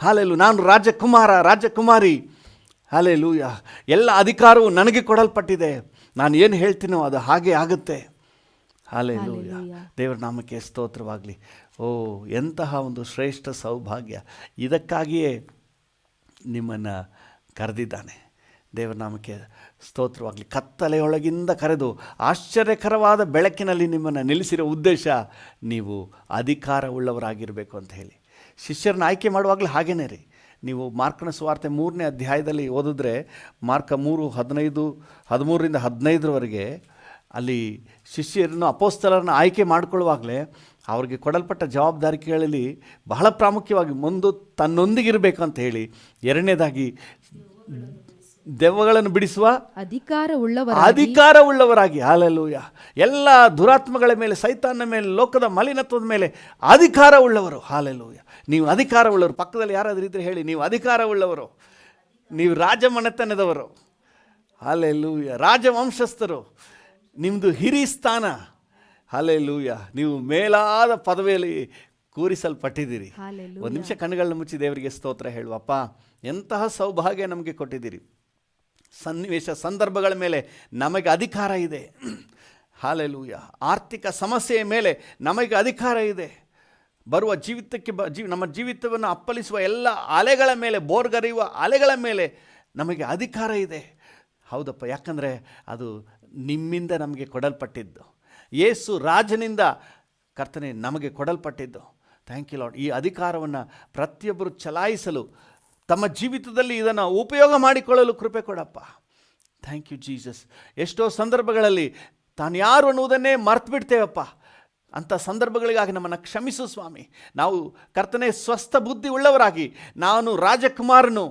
ಹಾಲೆಲೂಯಾ. ನಾನು ರಾಜಕುಮಾರಿ. ಹಾಲೆಲೂಯಾ. ಎಲ್ಲ ಅಧಿಕಾರವು ನನಗೆ ಕೊಡಲ್ಪಟ್ಟಿದೆ. ನಾನು ಏನು ಹೇಳ್ತೀನೋ ಅದು ಹಾಗೆ ಆಗುತ್ತೆ. ಹಾಲೆಲೂಯಾ. ದೇವರ ನಾಮಕ್ಕೆ ಸ್ತೋತ್ರವಾಗಲಿ. ಓ, ಎಂತಹ ಒಂದು ಶ್ರೇಷ್ಠ ಸೌಭಾಗ್ಯ. ಇದಕ್ಕಾಗಿಯೇ ನಿಮ್ಮನ್ನು ಕರೆದಿದ್ದಾನೆ. ದೇವರ ನಾಮಕ್ಕೆ ಸ್ತೋತ್ರವಾಗಲಿ. ಕತ್ತಲೆಯೊಳಗಿಂದ ಕರೆದು ಆಶ್ಚರ್ಯಕರವಾದ ಬೆಳಕಿನಲ್ಲಿ ನಿಮ್ಮನ್ನು ನಿಲ್ಲಿಸಿರೋ ಉದ್ದೇಶ ನೀವು ಅಧಿಕಾರವುಳ್ಳವರಾಗಿರಬೇಕು ಅಂತ ಹೇಳಿ. ಶಿಷ್ಯರನ್ನ ಆಯ್ಕೆ ಮಾಡುವಾಗಲೇ ಹಾಗೇ ರೀ. ನೀವು ಮಾರ್ಕನ ಸುವಾರ್ತೆ 3ನೇ ಅಧ್ಯಾಯದಲ್ಲಿ ಓದಿದ್ರೆ, ಮಾರ್ಕ 3:13-15 ಅಲ್ಲಿ ಶಿಷ್ಯರನ್ನು, ಅಪೊಸ್ತಲರನ್ನು ಆಯ್ಕೆ ಮಾಡಿಕೊಳ್ಳುವಾಗಲೇ ಅವ್ರಿಗೆ ಕೊಡಲ್ಪಟ್ಟ ಜವಾಬ್ದಾರಿಗಳಲ್ಲಿ ಬಹಳ ಪ್ರಾಮುಖ್ಯವಾಗಿ ಒಂದು ತನ್ನೊಂದಿಗಿರಬೇಕು ಅಂತ ಹೇಳಿ, ಎರಡನೇದಾಗಿ ದೆವ್ವಗಳನ್ನು ಬಿಡಿಸುವ ಅಧಿಕಾರವುಳ್ಳವರಾಗಿ. ಹಾಲೆಲೂಯಾ. ಎಲ್ಲ ದುರಾತ್ಮಗಳ ಮೇಲೆ, ಸೈತಾನ ಮೇಲೆ, ಲೋಕದ ಮಲಿನತ್ವದ ಮೇಲೆ ಅಧಿಕಾರವುಳ್ಳವರು. ಹಾಲೆಲೂಯಾ. ನೀವು ಅಧಿಕಾರವುಳ್ಳವರು. ಪಕ್ಕದಲ್ಲಿ ಯಾರಾದರೂ ಇದ್ದರೆ ಹೇಳಿ, ನೀವು ಅಧಿಕಾರವುಳ್ಳವರು, ನೀವು ರಾಜಮನೆತನದವರು. ಹಾಲೆಲೂಯಾ. ರಾಜವಂಶಸ್ಥರು. ನಿಮ್ಮದು ಹಿರಿ ಸ್ಥಾನ. ಹಾಲೆಲೂಯಾ. ನೀವು ಮೇಲಾದ ಪದವಿಯಲ್ಲಿ ಕೂರಿಸಲ್ಪಟ್ಟಿದ್ದೀರಿ. ಒಂದು ನಿಮಿಷ ಕಣ್ಣುಗಳನ್ನ ಮುಚ್ಚಿ ದೇವರಿಗೆ ಸ್ತೋತ್ರ ಹೇಳುವಪ್ಪ, ಎಂತಹ ಸೌಭಾಗ್ಯ ನಮಗೆ ಕೊಟ್ಟಿದ್ದೀರಿ. ಸನ್ನಿವೇಶ ಸಂದರ್ಭಗಳ ಮೇಲೆ ನಮಗೆ ಅಧಿಕಾರ ಇದೆ. ಹಾಲೆಲೂಯಾ. ಆರ್ಥಿಕ ಸಮಸ್ಯೆಯ ಮೇಲೆ ನಮಗೆ ಅಧಿಕಾರ ಇದೆ. ಬರುವ ಜೀವಿತಕ್ಕೆ ನಮ್ಮ ಜೀವಿತವನ್ನು ಅಪ್ಪಳಿಸುವ ಎಲ್ಲ ಅಲೆಗಳ ಮೇಲೆ, ಬೋರ್ಗರೆಯುವ ಅಲೆಗಳ ಮೇಲೆ ನಮಗೆ ಅಧಿಕಾರ ಇದೆ. ಹೌದಪ್ಪ, ಯಾಕಂದರೆ ಅದು ನಿಮ್ಮಿಂದ ನಮಗೆ ಕೊಡಲ್ಪಟ್ಟಿದ್ದು. ಯೇಸು ರಾಜನಿಂದ ಕರ್ತನೆ ನಮಗೆ ಕೊಡಲ್ಪಟ್ಟಿದ್ದು. Thank you lord. ಈ ಅಧಿಕಾರವನ್ನು ಪ್ರತಿಯೊಬ್ಬರು ಚಲಾಯಿಸಲು, ತಮ್ಮ ಜೀವಿತದಲ್ಲಿ ಇದನ್ನು ಉಪಯೋಗ ಮಾಡಿಕೊಳ್ಳಲು ಕೃಪೆ ಕೊಡಪ್ಪ. Thank you Jesus. ಎಷ್ಟೋ ಸಂದರ್ಭಗಳಲ್ಲಿ ತಾನು ಯಾರು ಅನ್ನುವುದನ್ನೇ ಮರ್ತು ಬಿಡ್ತೇವಪ್ಪ. ಅಂಥ ಸಂದರ್ಭಗಳಿಗಾಗಿ ನಮ್ಮನ್ನು ಕ್ಷಮಿಸು ಸ್ವಾಮಿ. ನಾವು ಕರ್ತನೆ ಸ್ವಸ್ಥ ಬುದ್ಧಿ ಉಳ್ಳವರಾಗಿ, ನಾನು ರಾಜಕುಮಾರನು,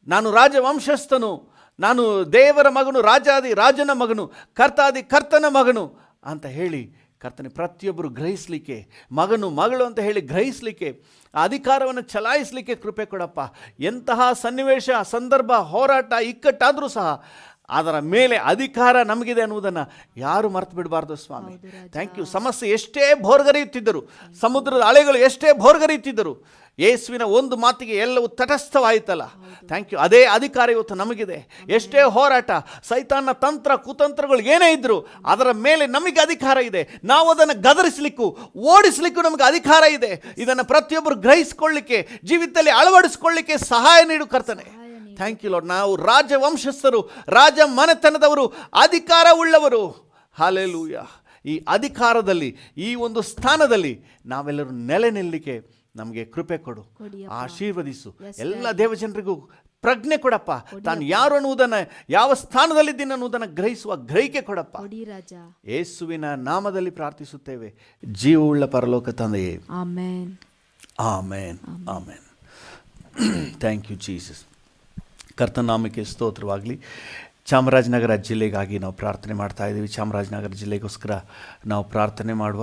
ನಾನು ರಾಜವಂಶಸ್ಥನು, ನಾನು ದೇವರ ಮಗನು, ರಾಜನ ಮಗನು, ಕರ್ತನ ಮಗನು ಅಂತ ಹೇಳಿ ಕರ್ತನೆ ಪ್ರತಿಯೊಬ್ಬರು ಗ್ರಹಿಸಲಿಕ್ಕೆ, ಮಗಳು ಅಂತ ಹೇಳಿ ಗ್ರಹಿಸಲಿಕ್ಕೆ, ಆ ಅಧಿಕಾರವನ್ನು ಚಲಾಯಿಸಲಿಕ್ಕೆ ಕೃಪೆ ಕೊಡಪ್ಪ. ಎಂತಹ ಸನ್ನಿವೇಶ, ಸಂದರ್ಭ, ಹೋರಾಟ, ಇಕ್ಕಟ್ಟಾದರೂ ಸಹ ಅದರ ಮೇಲೆ ಅಧಿಕಾರ ನಮಗಿದೆ ಅನ್ನುವುದನ್ನು ಯಾರು ಮರೆತು ಬಿಡಬಾರ್ದು ಸ್ವಾಮಿ. Thank you. ಸಮಸ್ಯೆ ಎಷ್ಟೇ ಭೋರ್ಗರೆಯುತ್ತಿದ್ದರು, ಸಮುದ್ರದ ಅಲೆಗಳು ಎಷ್ಟೇ ಭೋರ್ಗರೆಯುತ್ತಿದ್ದರು, ಯೇಸುವಿನ ಒಂದು ಮಾತಿಗೆ ಎಲ್ಲವೂ ತಟಸ್ಥವಾಯಿತಲ್ಲ. Thank you. ಅದೇ ಅಧಿಕಾರ ಇವತ್ತು ನಮಗಿದೆ. ಎಷ್ಟೇ ಹೋರಾಟ, ಸೈತಾನ ತಂತ್ರ ಕುತಂತ್ರಗಳು ಏನೇ ಇದ್ದರೂ ಅದರ ಮೇಲೆ ನಮಗೆ ಅಧಿಕಾರ ಇದೆ. ನಾವು ಅದನ್ನು ಗದರಿಸಲಿಕ್ಕೂ ಓಡಿಸಲಿಕ್ಕೂ ನಮಗೆ ಅಧಿಕಾರ ಇದೆ. ಇದನ್ನು ಪ್ರತಿಯೊಬ್ಬರು ಗ್ರಹಿಸಿಕೊಳ್ಳಿಕ್ಕೆ, ಜೀವಿತದಲ್ಲಿ ಅಳವಡಿಸಿಕೊಳ್ಳಿಕ್ಕೆ ಸಹಾಯ ನೀಡು ಕರ್ತನೆ. Thank you lord. ನಾವು ರಾಜವಂಶಸ್ಥರು, ರಾಜ ಮನೆತನದವರು, ಅಧಿಕಾರ ಉಳ್ಳವರು. ಹಾಲೆಲೂಯಾ. ಈ ಅಧಿಕಾರದಲ್ಲಿ, ಈ ಒಂದು ಸ್ಥಾನದಲ್ಲಿ ನಾವೆಲ್ಲರೂ ನೆಲೆ ನಿಲ್ಲಲಿಕ್ಕೆ ನಮಗೆ ಕೃಪೆ ಕೊಡು, ಆಶೀರ್ವದಿಸು. ಎಲ್ಲ ದೇವಜನರಿಗೂ ಪ್ರಜ್ಞೆ ಕೊಡಪ್ಪ. ತಾನು ಯಾರು ಅನ್ನುವುದನ್ನು, ಯಾವ ಸ್ಥಾನದಲ್ಲಿದ್ದೀನಿ ಅನ್ನುವುದನ್ನು ಗ್ರಹಿಸುವ ಗ್ರಹಿಕೆ ಕೊಡಪ್ಪ. ಯೇಸುವಿನ ನಾಮದಲ್ಲಿ ಪ್ರಾರ್ಥಿಸುತ್ತೇವೆ, ಜೀವವುಳ್ಳ ಪರಲೋಕ ತಂದೆಯೇ. Amen, amen, amen. Thank you Jesus. ಕರ್ತನಾಮಕ್ಕೆ ಸ್ತೋತ್ರವಾಗಲಿ. ಚಾಮರಾಜನಗರ ಜಿಲ್ಲೆಗಾಗಿ ನಾವು ಪ್ರಾರ್ಥನೆ ಮಾಡ್ತಾ ಇದ್ದೀವಿ. ಚಾಮರಾಜನಗರ ಜಿಲ್ಲೆಗೋಸ್ಕರ ನಾವು ಪ್ರಾರ್ಥನೆ ಮಾಡುವ.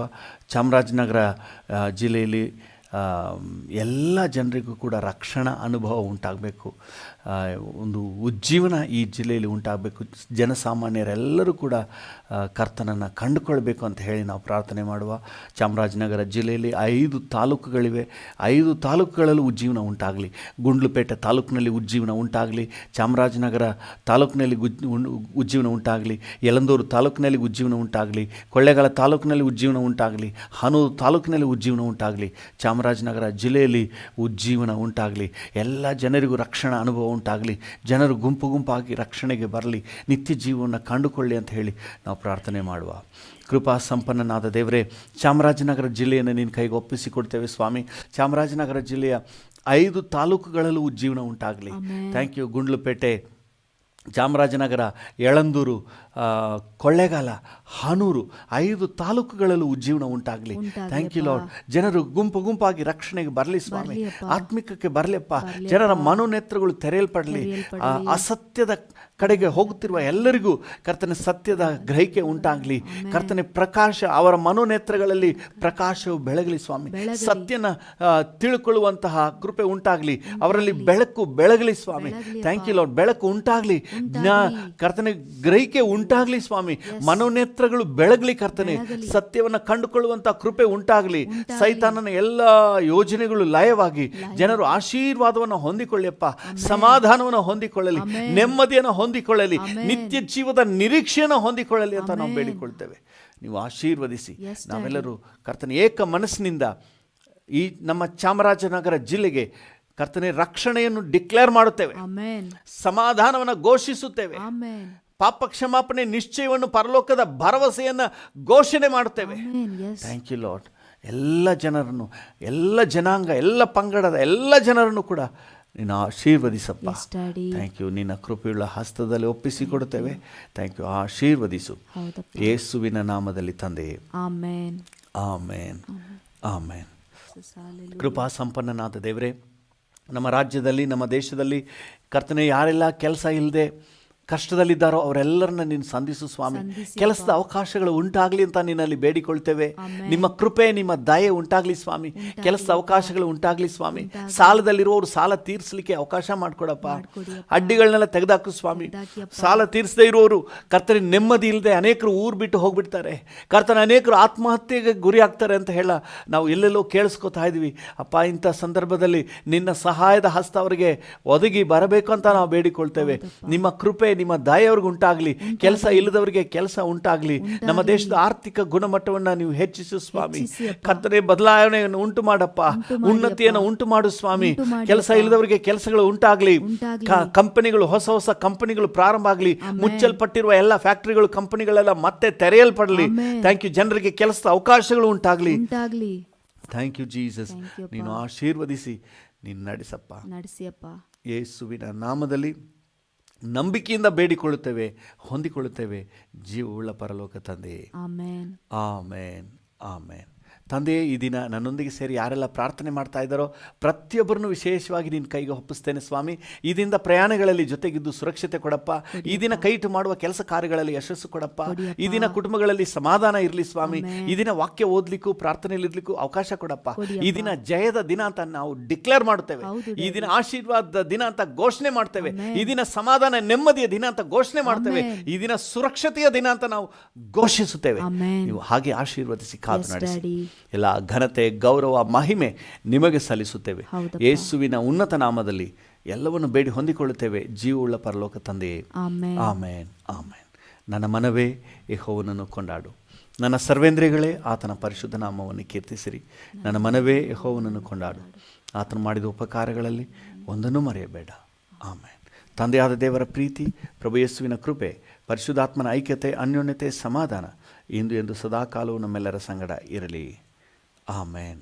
ಚಾಮರಾಜನಗರ ಜಿಲ್ಲೆಯಲ್ಲಿ ಎಲ್ಲ ಜನರಿಗೂ ಕೂಡ ರಕ್ಷಣಾ ಅನುಭವ ಉಂಟಾಗಬೇಕು, ಒಂದು ಉಜ್ಜೀವನ ಈ ಜಿಲ್ಲೆಯಲ್ಲಿ ಉಂಟಾಗಬೇಕು, ಜನಸಾಮಾನ್ಯರೆಲ್ಲರೂ ಕೂಡ ಕರ್ತನನ್ನು ಕಂಡುಕೊಳ್ಬೇಕು ಅಂತ ಹೇಳಿ ನಾವು ಪ್ರಾರ್ಥನೆ ಮಾಡುವ. ಚಾಮರಾಜನಗರ ಜಿಲ್ಲೆಯಲ್ಲಿ 5 ತಾಲೂಕುಗಳಿವೆ. 5 ತಾಲೂಕುಗಳಲ್ಲೂ ಉಜ್ಜೀವನ ಉಂಟಾಗಲಿ. ಗುಂಡ್ಲುಪೇಟೆ ತಾಲೂಕಿನಲ್ಲಿ ಉಜ್ಜೀವನ ಉಂಟಾಗಲಿ, ಚಾಮರಾಜನಗರ ತಾಲೂಕಿನಲ್ಲಿ ಉಜ್ಜೀವನ ಉಂಟಾಗಲಿ, ಯಲಂದೂರು ತಾಲೂಕಿನಲ್ಲಿ ಉಜ್ಜೀವನ ಉಂಟಾಗಲಿ, ಕೊಳ್ಳೇಗಾಲ ತಾಲೂಕಿನಲ್ಲಿ ಉಜ್ಜೀವನ ಉಂಟಾಗಲಿ, ಹಾನೂರು ತಾಲೂಕಿನಲ್ಲಿ ಉಜ್ಜೀವನ ಉಂಟಾಗಲಿ, ಚಾಮರಾಜನಗರ ಜಿಲ್ಲೆಯಲ್ಲಿ ಉಜ್ಜೀವನ ಉಂಟಾಗಲಿ. ಎಲ್ಲ ಜನರಿಗೂ ರಕ್ಷಣಾ ಅನುಭವ ಉಂಟಾಗಲಿ. ಜನರು ಗುಂಪು ಗುಂಪಾಗಿ ರಕ್ಷಣೆಗೆ ಬರಲಿ, ನಿತ್ಯ ಜೀವವನ್ನು ಕಂಡುಕೊಳ್ಳಿ ಅಂತ ಹೇಳಿ ನಾವು ಪ್ರಾರ್ಥನೆ ಮಾಡುವ. ಕೃಪಾ ಸಂಪನ್ನನಾದ ದೇವರೇ, ಚಾಮರಾಜನಗರ ಜಿಲ್ಲೆಯನ್ನು ನಿನ್ನ ಕೈಗೆ ಒಪ್ಪಿಸಿಕೊಡ್ತೇವೆ ಸ್ವಾಮಿ. ಚಾಮರಾಜನಗರ ಜಿಲ್ಲೆಯ 5 ತಾಲೂಕುಗಳಲ್ಲೂ ಉಜ್ಜೀವನ ಉಂಟಾಗಲಿ. Thank you. ಗುಂಡ್ಲುಪೇಟೆ, ಚಾಮರಾಜನಗರ, ಯಳಂದೂರು, ಕೊಳ್ಳೇಗಾಲ, ಹಾನೂರು 5 ತಾಲೂಕುಗಳಲ್ಲೂ ಉಜ್ಜೀವನ ಉಂಟಾಗಲಿ. Thank you Lord. ಜನರು ಗುಂಪು ಗುಂಪಾಗಿ ರಕ್ಷಣೆಗೆ ಬರಲಿ ಸ್ವಾಮಿ, ಆತ್ಮಿಕಕ್ಕೆ ಬರಲಿಯಪ್ಪ. ಜನರ ಮನೋನೇತ್ರಗಳು ತೆರೆಯಲ್ಪಡಲಿ. ಅಸತ್ಯದ ಕಡೆಗೆ ಹೋಗುತ್ತಿರುವ ಎಲ್ಲರಿಗೂ ಕರ್ತನ ಸತ್ಯದ ಗ್ರಹಿಕೆ ಉಂಟಾಗಲಿ. ಕರ್ತನ ಪ್ರಕಾಶ ಅವರ ಮನೋನೇತ್ರಗಳಲ್ಲಿ ಪ್ರಕಾಶವು ಬೆಳಗಲಿ ಸ್ವಾಮಿ. ಸತ್ಯನ ತಿಳ್ಕೊಳ್ಳುವಂತಹ ಕೃಪೆ ಉಂಟಾಗಲಿ. ಅವರಲ್ಲಿ ಬೆಳಕು ಬೆಳಗಲಿ ಸ್ವಾಮಿ. Thank you lord. ಬೆಳಕು ಉಂಟಾಗಲಿ, ಕರ್ತನ ಗ್ರಹಿಕೆ ಉಂಟಾಗಲಿ ಸ್ವಾಮಿ. ಮನೋನೇತ್ರಗಳು ಬೆಳಗಲಿ ಕರ್ತನೆ. ಸತ್ಯವನ್ನು ಕಂಡುಕೊಳ್ಳುವಂಥ ಕೃಪೆ ಉಂಟಾಗಲಿ. ಸೈತಾನನ ಎಲ್ಲ ಯೋಜನೆಗಳು ಲಯವಾಗಿ ಜನರು ಆಶೀರ್ವಾದವನ್ನು ಹೊಂದಿಕೊಳ್ಳಿಯಪ್ಪ, ಸಮಾಧಾನವನ್ನು ಹೊಂದಿಕೊಳ್ಳಲಿ, ನೆಮ್ಮದಿಯನ್ನು ಹೊಂದಿಕೊಳ್ಳಲಿ, ನಿತ್ಯ ಜೀವದ ನಿರೀಕ್ಷೆಯನ್ನು ಹೊಂದಿಕೊಳ್ಳಲಿ ಅಂತ ನಾವು ಬೇಡಿಕೊಳ್ತೇವೆ. ನೀವು ಆಶೀರ್ವದಿಸಿ ನಾವೆಲ್ಲರೂ ಕರ್ತನ ಏಕ ಮನಸ್ಸಿನಿಂದ ಈ ನಮ್ಮ ಚಾಮರಾಜನಗರ ಜಿಲ್ಲೆಗೆ ಕರ್ತನೆ ರಕ್ಷಣೆಯನ್ನು ಡಿಕ್ಲೇರ್ ಮಾಡುತ್ತೇವೆ, ಸಮಾಧಾನವನ್ನು ಘೋಷಿಸುತ್ತೇವೆ, ಪಾಪ ಕ್ಷಮಾಪಣೆ ನಿಶ್ಚಯವನ್ನು, ಪರಲೋಕದ ಭರವಸೆಯನ್ನು ಘೋಷಣೆ ಮಾಡುತ್ತೇವೆ. Thank you lord. ಎಲ್ಲ ಜನರನ್ನು, ಎಲ್ಲ ಜನಾಂಗ, ಎಲ್ಲ ಪಂಗಡದ ಎಲ್ಲ ಜನರನ್ನು ಕೂಡ ನೀನು ಆಶೀರ್ವದಿಸಪ್ಪ. Thank you. ನಿನ್ನ ಕೃಪೆಯುಳ್ಳ ಹಸ್ತದಲ್ಲಿ ಒಪ್ಪಿಸಿಕೊಡುತ್ತೇವೆ. Thank you. ಆಶೀರ್ವದಿಸು ಯೇಸುವಿನ ನಾಮದಲ್ಲಿ ತಂದೆಯೇ. ಆಮೇನ್, ಆಮೇನ್, ಆಮೇನ್. ಕೃಪಾ ಸಂಪನ್ನನಾದ ದೇವರೇ, ನಮ್ಮ ರಾಜ್ಯದಲ್ಲಿ, ನಮ್ಮ ದೇಶದಲ್ಲಿ ಕರ್ತನೆ ಯಾರೆಲ್ಲ ಕೆಲಸ ಇಲ್ಲದೆ ಕಷ್ಟದಲ್ಲಿದ್ದಾರೋ ಅವರೆಲ್ಲರನ್ನ ನೀನು ಸಂಧಿಸು ಸ್ವಾಮಿ. ಕೆಲಸದ ಅವಕಾಶಗಳು ಉಂಟಾಗಲಿ ಅಂತ ನಿನ್ನಲ್ಲಿ ಬೇಡಿಕೊಳ್ತೇವೆ. ನಿಮ್ಮ ಕೃಪೆ, ನಿಮ್ಮ ದಯೆ ಉಂಟಾಗಲಿ ಸ್ವಾಮಿ. ಕೆಲಸದ ಅವಕಾಶಗಳು ಉಂಟಾಗಲಿ ಸ್ವಾಮಿ. ಸಾಲದಲ್ಲಿರುವವರು ಸಾಲ ತೀರಿಸಲಿಕ್ಕೆ ಅವಕಾಶ ಮಾಡಿಕೊಡಪ್ಪ. ಅಡ್ಡಿಗಳನ್ನೆಲ್ಲ ತೆಗೆದಾಕು ಸ್ವಾಮಿ. ಸಾಲ ತೀರಿಸದೇ ಇರುವವರು ಕರ್ತನ ನೆಮ್ಮದಿ ಇಲ್ಲದೆ ಅನೇಕರು ಊರು ಬಿಟ್ಟು ಹೋಗ್ಬಿಡ್ತಾರೆ. ಕರ್ತನ ಅನೇಕರು ಆತ್ಮಹತ್ಯೆಗೆ ಗುರಿ ಆಗ್ತಾರೆ ಅಂತ ಹೇಳ ನಾವು ಎಲ್ಲೆಲ್ಲೋ ಕೇಳಿಸ್ಕೊತಾ ಇದ್ವಿ. ಅಪ್ಪ, ಇಂಥ ಸಂದರ್ಭದಲ್ಲಿ ನಿನ್ನ ಸಹಾಯದ ಹಸ್ತ ಅವರಿಗೆ ಒದಗಿ ಬರಬೇಕು ಅಂತ ನಾವು ಬೇಡಿಕೊಳ್ತೇವೆ. ನಿಮ್ಮ ಕೃಪೆ, ನಿಮ್ಮ ದಯೆಯವ್ರಿಗೆ ಉಂಟಾಗಲಿ. ಕೆಲಸ ಇಲ್ಲದವರಿಗೆ ಕೆಲಸ ಉಂಟಾಗಲಿ. ನಮ್ಮ ದೇಶದ ಆರ್ಥಿಕ ಗುಣಮಟ್ಟವನ್ನು ನೀವು ಹೆಚ್ಚಿಸು ಸ್ವಾಮಿ. ಕರ್ತನೆ ಬದಲಾವಣೆಯನ್ನು ಉಂಟು ಮಾಡಪ್ಪ, ಉನ್ನತಿಯನ್ನು ಉಂಟು ಮಾಡು ಸ್ವಾಮಿ. ಕೆಲಸ ಇಲ್ಲದವರಿಗೆ ಕೆಲಸಗಳು ಉಂಟಾಗಲಿ. ಕಂಪನಿಗಳು, ಹೊಸ ಹೊಸ ಕಂಪನಿಗಳು ಪ್ರಾರಂಭ ಆಗಲಿ. ಮುಚ್ಚಲ್ಪಟ್ಟಿರುವ ಎಲ್ಲ ಫ್ಯಾಕ್ಟರಿಗಳು, ಕಂಪನಿಗಳೆಲ್ಲ ಮತ್ತೆ ತೆರೆಯಲ್ಪಡಲಿ. Thank you. ಜನರಿಗೆ ಕೆಲಸದ ಅವಕಾಶಗಳು ಉಂಟಾಗಲಿ. Thank you Jesus. ನೀನು ಆಶೀರ್ವದಿಸಿ ನೀನು ನಡೆಸಪ್ಪ. ಯೇಸುವಿನ ನಾಮದಲ್ಲಿ ನಂಬಿಕೆಯಿಂದ ಬೇಡಿಕೊಳ್ಳುತ್ತೇವೆ, ಹೊಂದಿಕೊಳ್ಳುತ್ತೇವೆ. ಜೀವವುಳ್ಳ ಪರಲೋಕ ತಂದೆಯೇ. ಆಮೇನ್, ಆಮೇನ್, ಆಮೇನ್. ತಂದೆಯೇ, ಈ ದಿನ ನನ್ನೊಂದಿಗೆ ಸೇರಿ ಯಾರೆಲ್ಲ ಪ್ರಾರ್ಥನೆ ಮಾಡ್ತಾ ಇದ್ದಾರೋ ಪ್ರತಿಯೊಬ್ಬರನ್ನು ವಿಶೇಷವಾಗಿ ನಿನ್ನ ಕೈಗೆ ಒಪ್ಪಿಸ್ತೇನೆ ಸ್ವಾಮಿ. ಈ ದಿನದ ಪ್ರಯಾಣಗಳಲ್ಲಿ ಜೊತೆಗಿದ್ದು ಸುರಕ್ಷತೆ ಕೊಡಪ್ಪ. ಈ ದಿನ ಕೈಟು ಮಾಡುವ ಕೆಲಸ ಕಾರ್ಯಗಳಲ್ಲಿ ಯಶಸ್ಸು ಕೊಡಪ್ಪ. ಈ ದಿನ ಕುಟುಂಬಗಳಲ್ಲಿ ಸಮಾಧಾನ ಇರಲಿ ಸ್ವಾಮಿ. ಈ ದಿನ ವಾಕ್ಯ ಓದಲಿಕ್ಕೂ ಪ್ರಾರ್ಥನೆಯಲ್ಲಿರ್ಲಿಕ್ಕೂ ಅವಕಾಶ ಕೊಡಪ್ಪ. ಈ ದಿನ ಜಯದ ದಿನ ಅಂತ ನಾವು ಡಿಕ್ಲೇರ್ ಮಾಡುತ್ತೇವೆ. ಈ ದಿನ ಆಶೀರ್ವಾದದ ದಿನ ಅಂತ ಘೋಷಣೆ ಮಾಡ್ತೇವೆ. ಈ ದಿನ ಸಮಾಧಾನ, ನೆಮ್ಮದಿಯ ದಿನ ಅಂತ ಘೋಷಣೆ ಮಾಡ್ತೇವೆ. ಈ ದಿನ ಸುರಕ್ಷತೆಯ ದಿನ ಅಂತ ನಾವು ಘೋಷಿಸುತ್ತೇವೆ. ನೀವು ಹಾಗೆ ಆಶೀರ್ವದಿಸಿ ಕಾದು ನಡೆಸಿ. ಎಲ್ಲ ಘನತೆ, ಗೌರವ, ಮಹಿಮೆ ನಿಮಗೆ ಸಲ್ಲಿಸುತ್ತೇವೆ. ಯೇಸುವಿನ ಉನ್ನತ ನಾಮದಲ್ಲಿ ಎಲ್ಲವನ್ನು ಬೇಡಿ ಹೊಂದಿಕೊಳ್ಳುತ್ತೇವೆ. ಜೀವವುಳ್ಳ ಪರಲೋಕ ತಂದೆಯೇ. ಆಮೇನ್, ಆಮೇನ್. ನನ್ನ ಮನವೇ ಯೆಹೋವನನ್ನು ಕೊಂಡಾಡು, ನನ್ನ ಸರ್ವೇಂದ್ರಿಯಗಳೇ ಆತನ ಪರಿಶುದ್ಧ ನಾಮವನ್ನು ಕೀರ್ತಿಸಿರಿ. ನನ್ನ ಮನವೇ ಯೆಹೋವನನ್ನು ಕೊಂಡಾಡು, ಆತನು ಮಾಡಿದ ಉಪಕಾರಗಳಲ್ಲಿ ಒಂದನ್ನು ಮರೆಯಬೇಡ. ಆಮೇನ್. ತಂದೆಯಾದ ದೇವರ ಪ್ರೀತಿ, ಪ್ರಭು ಯೇಸುವಿನ ಕೃಪೆ, ಪರಿಶುದ್ಧಾತ್ಮನ ಐಕ್ಯತೆ, ಅನ್ಯೋನ್ಯತೆ, ಸಮಾಧಾನ ಇಂದು ಎಂದು ಸದಾಕಾಲವೂ ನಮ್ಮೆಲ್ಲರ ಸಂಗಡ ಇರಲಿ. ಆಮೇನ್.